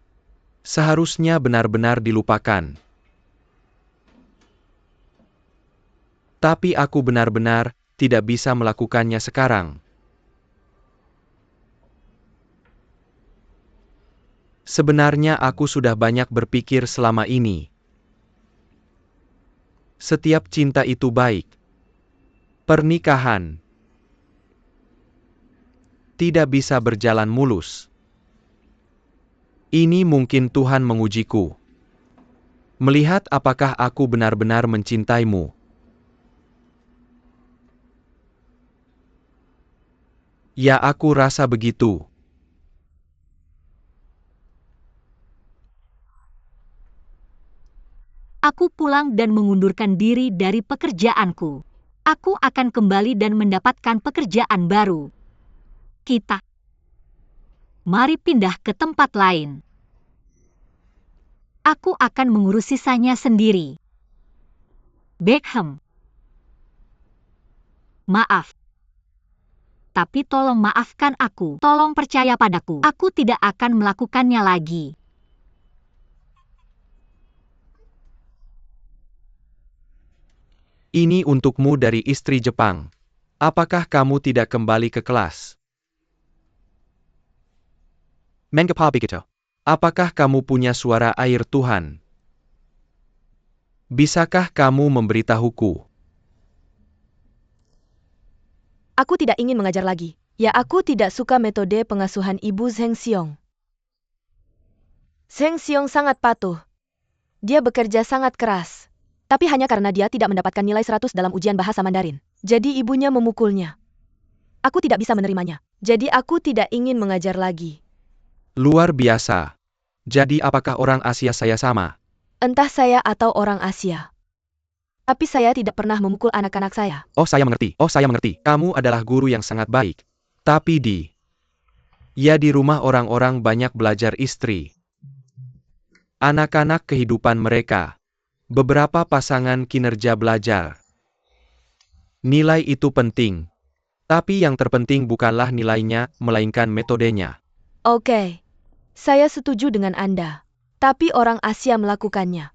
[SPEAKER 3] seharusnya benar-benar dilupakan. Tapi aku benar-benar tidak bisa melakukannya sekarang. Sebenarnya aku sudah banyak berpikir selama ini. Setiap cinta itu baik. Pernikahan tidak bisa berjalan mulus. Ini mungkin Tuhan mengujiku. Melihat apakah aku benar-benar mencintaimu. Ya, aku rasa begitu.
[SPEAKER 1] Aku pulang dan mengundurkan diri dari pekerjaanku. Aku akan kembali dan mendapatkan pekerjaan baru. Mari pindah ke tempat lain. Aku akan mengurus sisanya sendiri. Beckham. Maaf. Tapi tolong maafkan aku. Tolong percaya padaku. Aku tidak akan melakukannya lagi.
[SPEAKER 3] Ini untukmu dari istri Jepang. Apakah kamu tidak kembali ke kelas? Mengapa begitu? Apakah kamu punya suara air Tuhan? Bisakah kamu memberitahuku?
[SPEAKER 4] Aku tidak ingin mengajar lagi. Ya, aku tidak suka metode pengasuhan Ibu Zheng Xiong. Zheng Xiong sangat patuh. Dia bekerja sangat keras. Tapi hanya karena dia tidak mendapatkan nilai 100 dalam ujian bahasa Mandarin. Jadi ibunya memukulnya. Aku tidak bisa menerimanya. Jadi aku tidak ingin mengajar lagi.
[SPEAKER 3] Luar biasa. Jadi apakah orang Asia saya sama?
[SPEAKER 4] Entah saya atau orang Asia. Tapi saya tidak pernah memukul anak-anak saya.
[SPEAKER 3] Oh, saya mengerti. Oh, saya mengerti. Kamu adalah guru yang sangat baik. Tapi di rumah orang-orang banyak belajar istri. Anak-anak kehidupan mereka. Beberapa pasangan kinerja belajar. Nilai itu penting. Tapi yang terpenting bukanlah nilainya, melainkan metodenya.
[SPEAKER 4] Oke. Saya setuju dengan Anda. Tapi orang Asia melakukannya.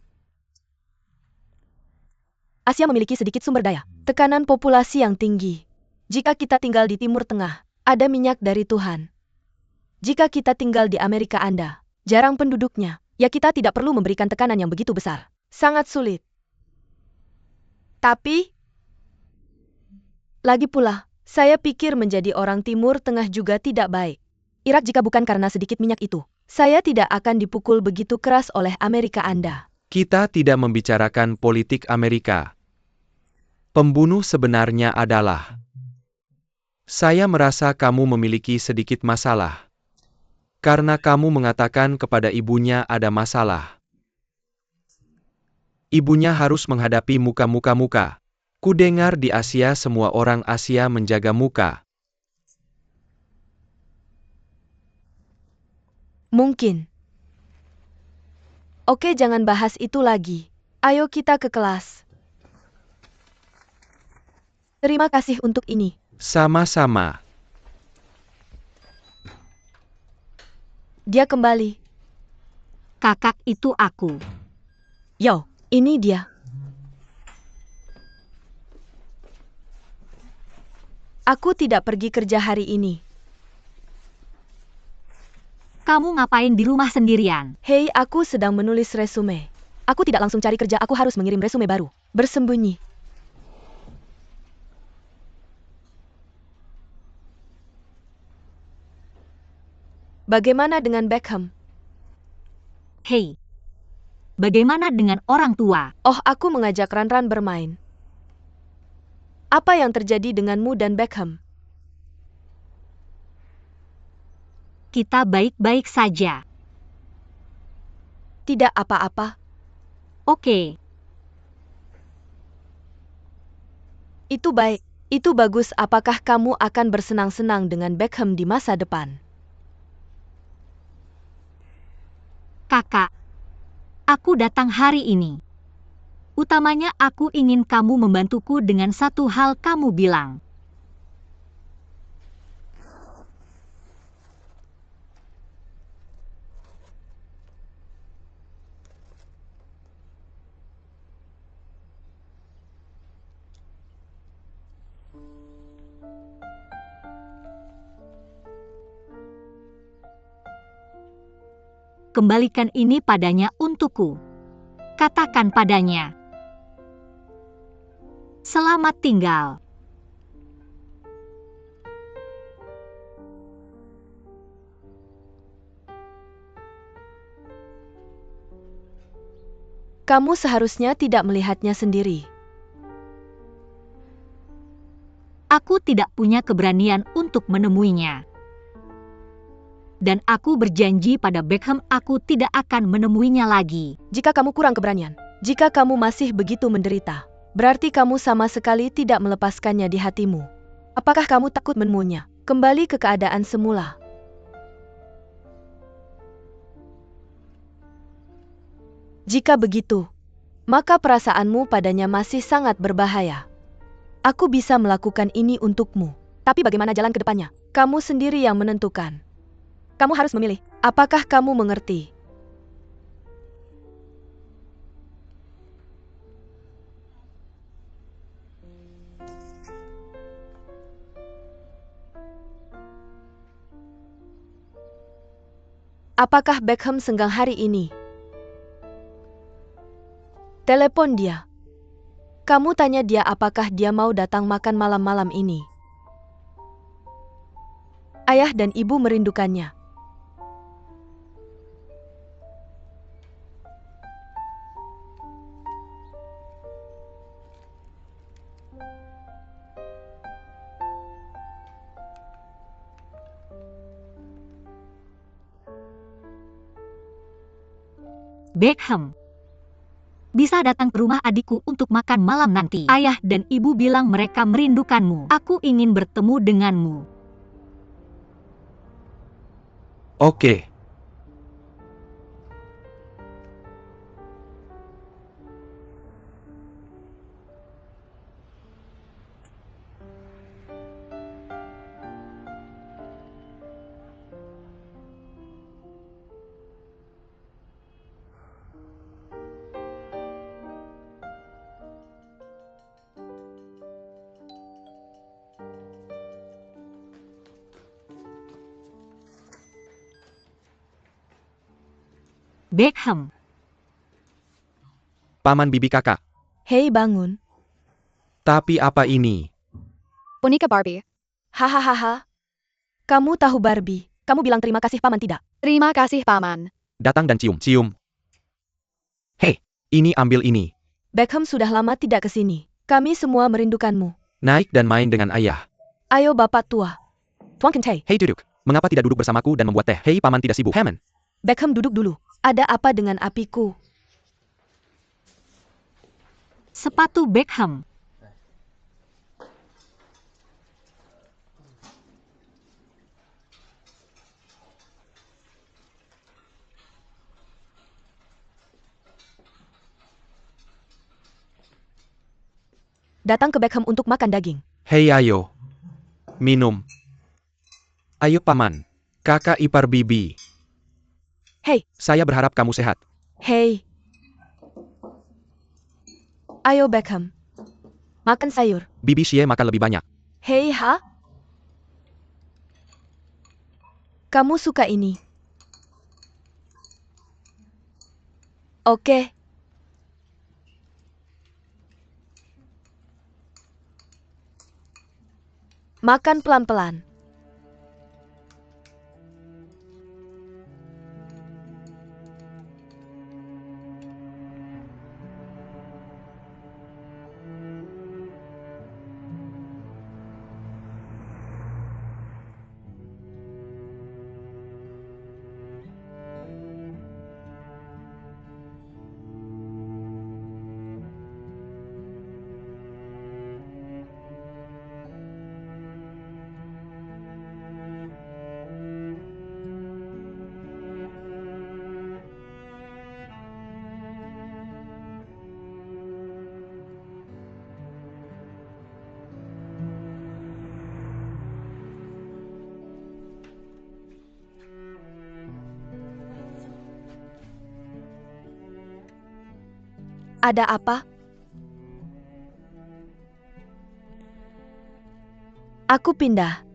[SPEAKER 4] Asia memiliki sedikit sumber daya. Tekanan populasi yang tinggi. Jika kita tinggal di Timur Tengah, ada minyak dari Tuhan. Jika kita tinggal di Amerika Anda, jarang penduduknya. Ya, kita tidak perlu memberikan tekanan yang begitu besar. Sangat sulit. Tapi, lagi pula, saya pikir menjadi orang Timur Tengah juga tidak baik. Irak jika bukan karena sedikit minyak itu, Saya tidak akan dipukul begitu keras oleh Amerika Anda.
[SPEAKER 3] Kita tidak membicarakan politik Amerika. Pembunuh sebenarnya adalah... Saya merasa kamu memiliki sedikit masalah. Karena kamu mengatakan kepada ibunya ada masalah. Ibunya harus menghadapi muka-muka. Kudengar di Asia semua orang Asia menjaga muka.
[SPEAKER 4] Mungkin. Oke, jangan bahas itu lagi. Ayo kita ke kelas. Terima kasih untuk ini.
[SPEAKER 3] Sama-sama.
[SPEAKER 4] Dia kembali.
[SPEAKER 1] Kakak itu aku.
[SPEAKER 4] Yo, ini dia. Aku tidak pergi kerja hari ini.
[SPEAKER 1] Kamu ngapain di rumah sendirian?
[SPEAKER 4] Hei, aku sedang menulis resume. Aku tidak langsung cari kerja, aku harus mengirim resume baru. Bersembunyi. Bagaimana dengan Beckham?
[SPEAKER 1] Hei, bagaimana dengan orang tua?
[SPEAKER 4] Oh, aku mengajak Ran-Ran bermain. Apa yang terjadi denganmu dan Beckham?
[SPEAKER 1] Kita baik-baik saja.
[SPEAKER 4] Tidak apa-apa.
[SPEAKER 1] Oke,
[SPEAKER 4] Itu baik. Itu bagus. Apakah kamu akan bersenang-senang dengan Beckham di masa depan?
[SPEAKER 1] kakak. Aku datang hari ini. Utamanya aku ingin kamu membantuku dengan satu hal kamu bilang. Kembalikan ini padanya untukku. Katakan padanya. Selamat tinggal.
[SPEAKER 4] Kamu seharusnya tidak melihatnya sendiri.
[SPEAKER 1] Aku tidak punya keberanian untuk menemuinya. Dan aku berjanji pada Beckham aku tidak akan menemuinya lagi.
[SPEAKER 4] Jika kamu kurang keberanian, jika kamu masih begitu menderita, berarti kamu sama sekali tidak melepaskannya di hatimu. Apakah kamu takut menemunya? Kembali ke keadaan semula. Jika begitu, maka perasaanmu padanya masih sangat berbahaya. Aku bisa melakukan ini untukmu. Tapi bagaimana jalan ke depannya? Kamu sendiri yang menentukan. Kamu harus memilih. Apakah kamu mengerti? Apakah Beckham senggang hari ini? Telepon dia. Kamu tanya dia apakah dia mau datang makan malam-malam ini. Ayah dan ibu merindukannya.
[SPEAKER 1] Beckham. Bisa datang ke rumah adikku untuk makan malam nanti. Ayah dan ibu bilang mereka merindukanmu. Aku ingin bertemu denganmu.
[SPEAKER 3] Oke.
[SPEAKER 1] Beckham.
[SPEAKER 3] Paman bibi kakak.
[SPEAKER 4] Hei, bangun.
[SPEAKER 3] Tapi apa ini?
[SPEAKER 6] Boneka Barbie.
[SPEAKER 4] Hahaha. Kamu tahu Barbie? Kamu bilang terima kasih paman tidak?
[SPEAKER 6] Terima kasih, Paman.
[SPEAKER 3] Datang dan cium. Cium. Hei, ini ambil ini.
[SPEAKER 4] Beckham sudah lama tidak ke sini. Kami semua merindukanmu.
[SPEAKER 3] Naik dan main dengan ayah.
[SPEAKER 4] Ayo bapak tua. Tuan Kentay.
[SPEAKER 3] Hei duduk. Mengapa tidak duduk bersamaku dan membuat teh? Hei paman tidak sibuk. Hammond.
[SPEAKER 4] Beckham duduk dulu. Ada apa dengan apiku?
[SPEAKER 1] Sepatu Beckham.
[SPEAKER 4] Datang ke Beckham untuk makan daging.
[SPEAKER 3] Hei ayo. Minum. Ayo paman. Kakak ipar bibi.
[SPEAKER 4] Hei.
[SPEAKER 3] Saya berharap kamu sehat.
[SPEAKER 4] Hei. Ayo Beckham. Makan sayur.
[SPEAKER 3] Bibi Xie makan lebih banyak.
[SPEAKER 4] Hei ha? Kamu suka ini? Oke. Makan pelan-pelan. Ada apa? Aku pindah.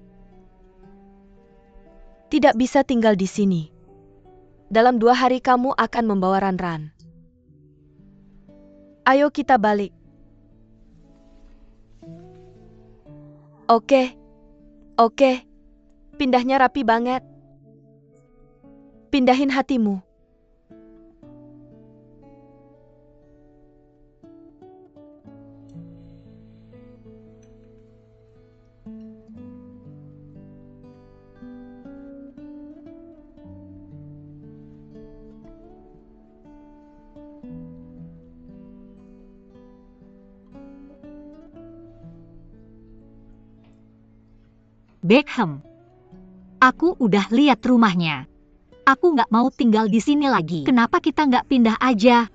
[SPEAKER 4] Tidak bisa tinggal di sini. Dalam 2 hari kamu akan membawa Ran-Ran. Ayo kita balik. Oke. Oke. Pindahnya rapi banget. Pindahin hatimu.
[SPEAKER 1] Beckham. Aku udah lihat rumahnya. Aku nggak mau tinggal di sini lagi. Kenapa kita nggak pindah aja?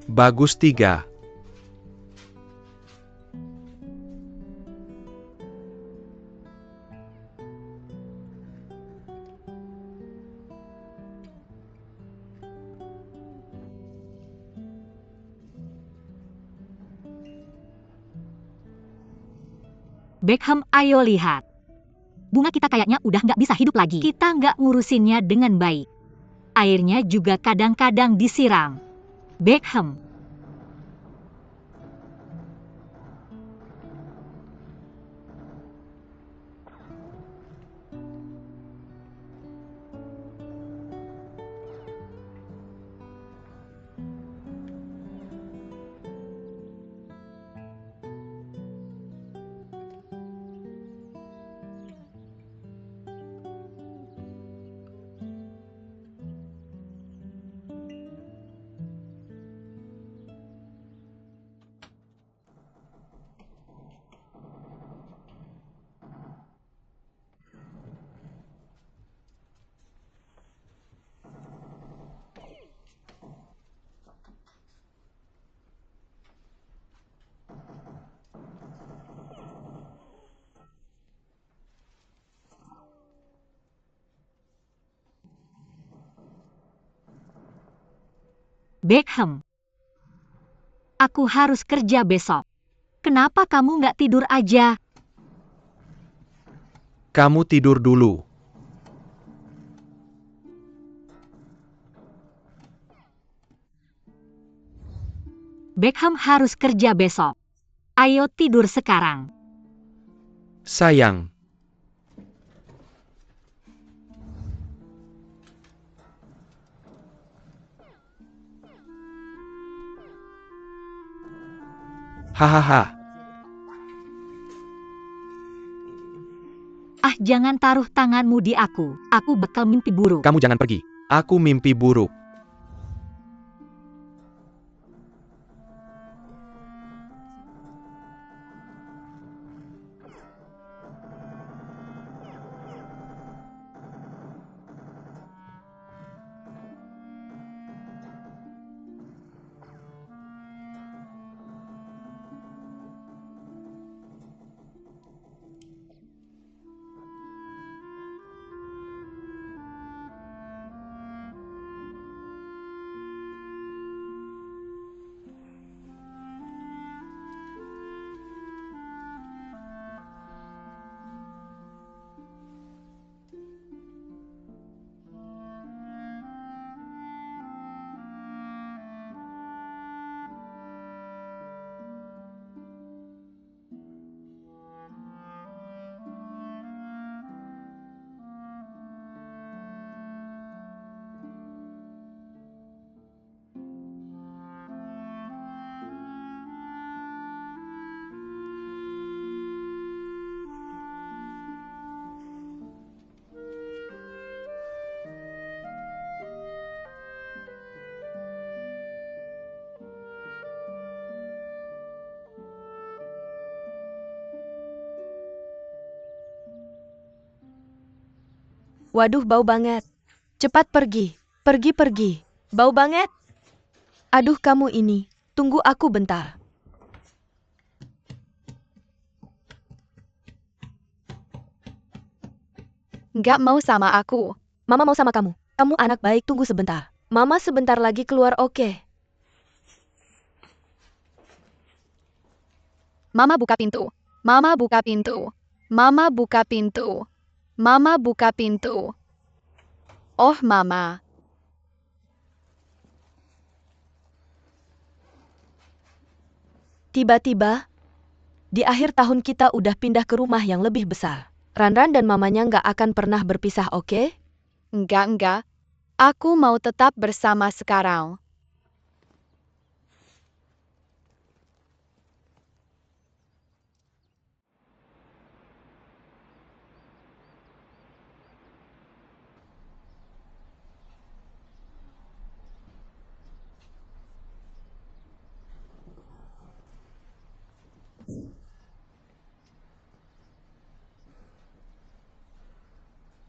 [SPEAKER 3] Bagus 3.
[SPEAKER 1] Beckham, ayo lihat. Bunga kita kayaknya udah nggak bisa hidup lagi. Kita nggak ngurusinnya dengan baik. Airnya juga kadang-kadang disiram. Beckham. Beckham. Aku harus kerja besok. Kenapa kamu nggak tidur aja?
[SPEAKER 3] Kamu tidur dulu.
[SPEAKER 1] Beckham harus kerja besok. Ayo tidur sekarang.
[SPEAKER 3] Sayang. Hahaha.
[SPEAKER 1] Ah, jangan taruh tanganmu di aku. Aku bakal mimpi buruk.
[SPEAKER 3] Kamu jangan pergi. Aku mimpi buruk.
[SPEAKER 4] Waduh, bau banget. Cepat pergi. Pergi. Bau banget. Aduh, kamu ini. Tunggu aku bentar.
[SPEAKER 6] Nggak mau sama aku.
[SPEAKER 4] Mama mau sama kamu. Kamu anak baik, tunggu sebentar. Mama sebentar lagi keluar, oke?
[SPEAKER 6] Mama buka pintu. Mama buka pintu. Mama buka pintu. Mama buka pintu. Oh, Mama.
[SPEAKER 4] Tiba-tiba, di akhir tahun kita udah pindah ke rumah yang lebih besar. Ranran dan mamanya nggak akan pernah berpisah, oke?
[SPEAKER 6] Enggak. Aku mau tetap bersama sekarang.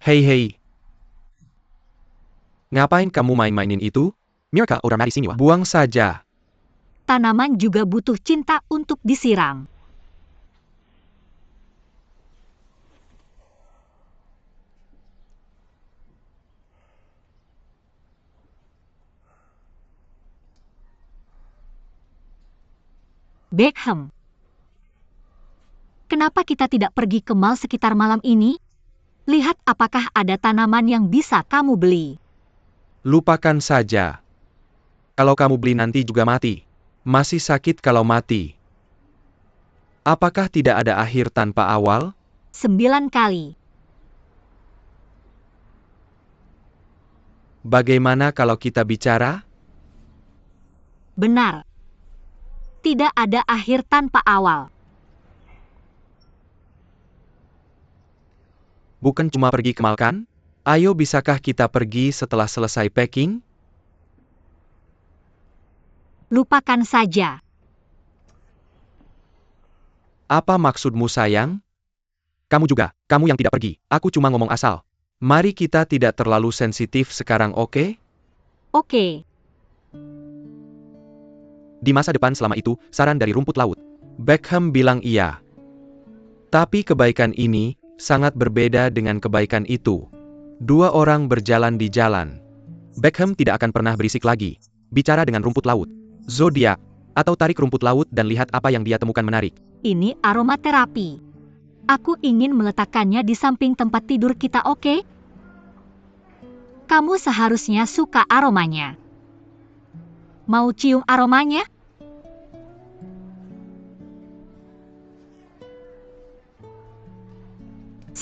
[SPEAKER 3] Hei. Ngapain kamu main-mainin itu? Mirka udah mari sini wah. Buang saja.
[SPEAKER 1] Tanaman juga butuh cinta untuk disiram. Beckham. Kenapa kita tidak pergi ke mall sekitar malam ini? Lihat apakah ada tanaman yang bisa kamu beli.
[SPEAKER 3] Lupakan saja. Kalau kamu beli nanti juga mati. Masih sakit kalau mati. Apakah tidak ada akhir tanpa awal?
[SPEAKER 1] 9 kali.
[SPEAKER 3] Bagaimana kalau kita bicara?
[SPEAKER 1] Benar. Tidak ada akhir tanpa awal.
[SPEAKER 3] Bukan cuma pergi ke mall kan? Ayo bisakah kita pergi setelah selesai packing?
[SPEAKER 1] Lupakan saja.
[SPEAKER 3] Apa maksudmu sayang? Kamu juga, kamu yang tidak pergi. Aku cuma ngomong asal. Mari kita tidak terlalu sensitif sekarang, oke?
[SPEAKER 1] Oke.
[SPEAKER 3] Di masa depan selama itu, saran dari rumput laut. Beckham bilang iya. Tapi kebaikan ini sangat berbeda dengan kebaikan itu. Dua orang berjalan di jalan. Beckham tidak akan pernah berisik lagi. Bicara dengan rumput laut. Zodiak. Atau tarik rumput laut dan lihat apa yang dia temukan menarik.
[SPEAKER 1] Ini aromaterapi. Aku ingin meletakkannya di samping tempat tidur kita, oke? Kamu seharusnya suka aromanya. Mau cium aromanya?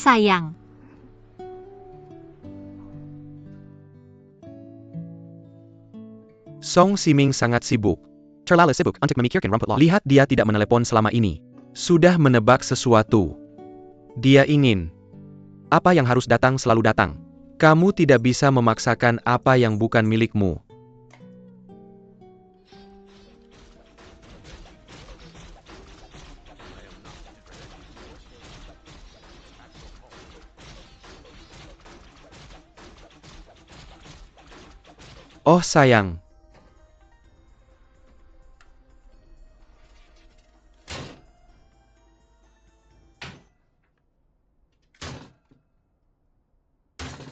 [SPEAKER 1] sayang.
[SPEAKER 3] Song Siming sangat sibuk. Terlalu sibuk untuk memikirkan rumput laut. Lihat dia tidak menelepon selama ini. Sudah menebak sesuatu. Dia ingin. Apa yang harus datang selalu datang. Kamu tidak bisa memaksakan apa yang bukan milikmu. Oh sayang.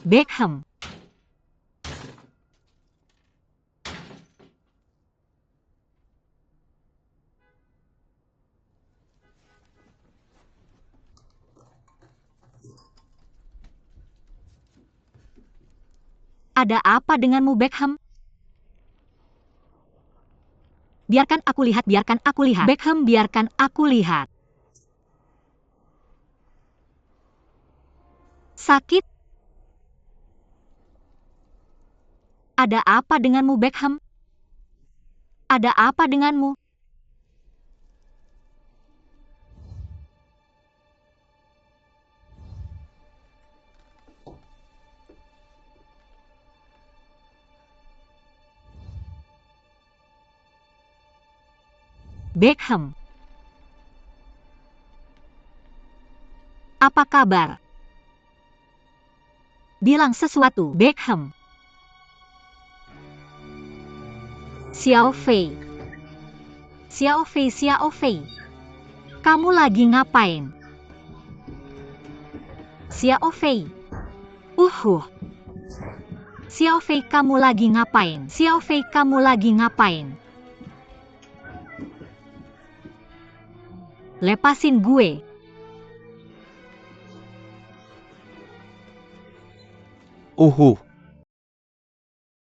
[SPEAKER 1] Beckham. Ada apa denganmu, Beckham? Biarkan aku lihat, biarkan aku lihat. Beckham, biarkan aku lihat. Sakit? Ada apa denganmu, Beckham? Ada apa denganmu? Beckham. Apa kabar? Bilang sesuatu, Beckham. Xiao Fei. Xiao Fei, Xiao Fei. Kamu lagi ngapain? Xiao Fei. Xiao Fei, kamu lagi ngapain? Xiao Fei, kamu lagi ngapain? Lepasin gue.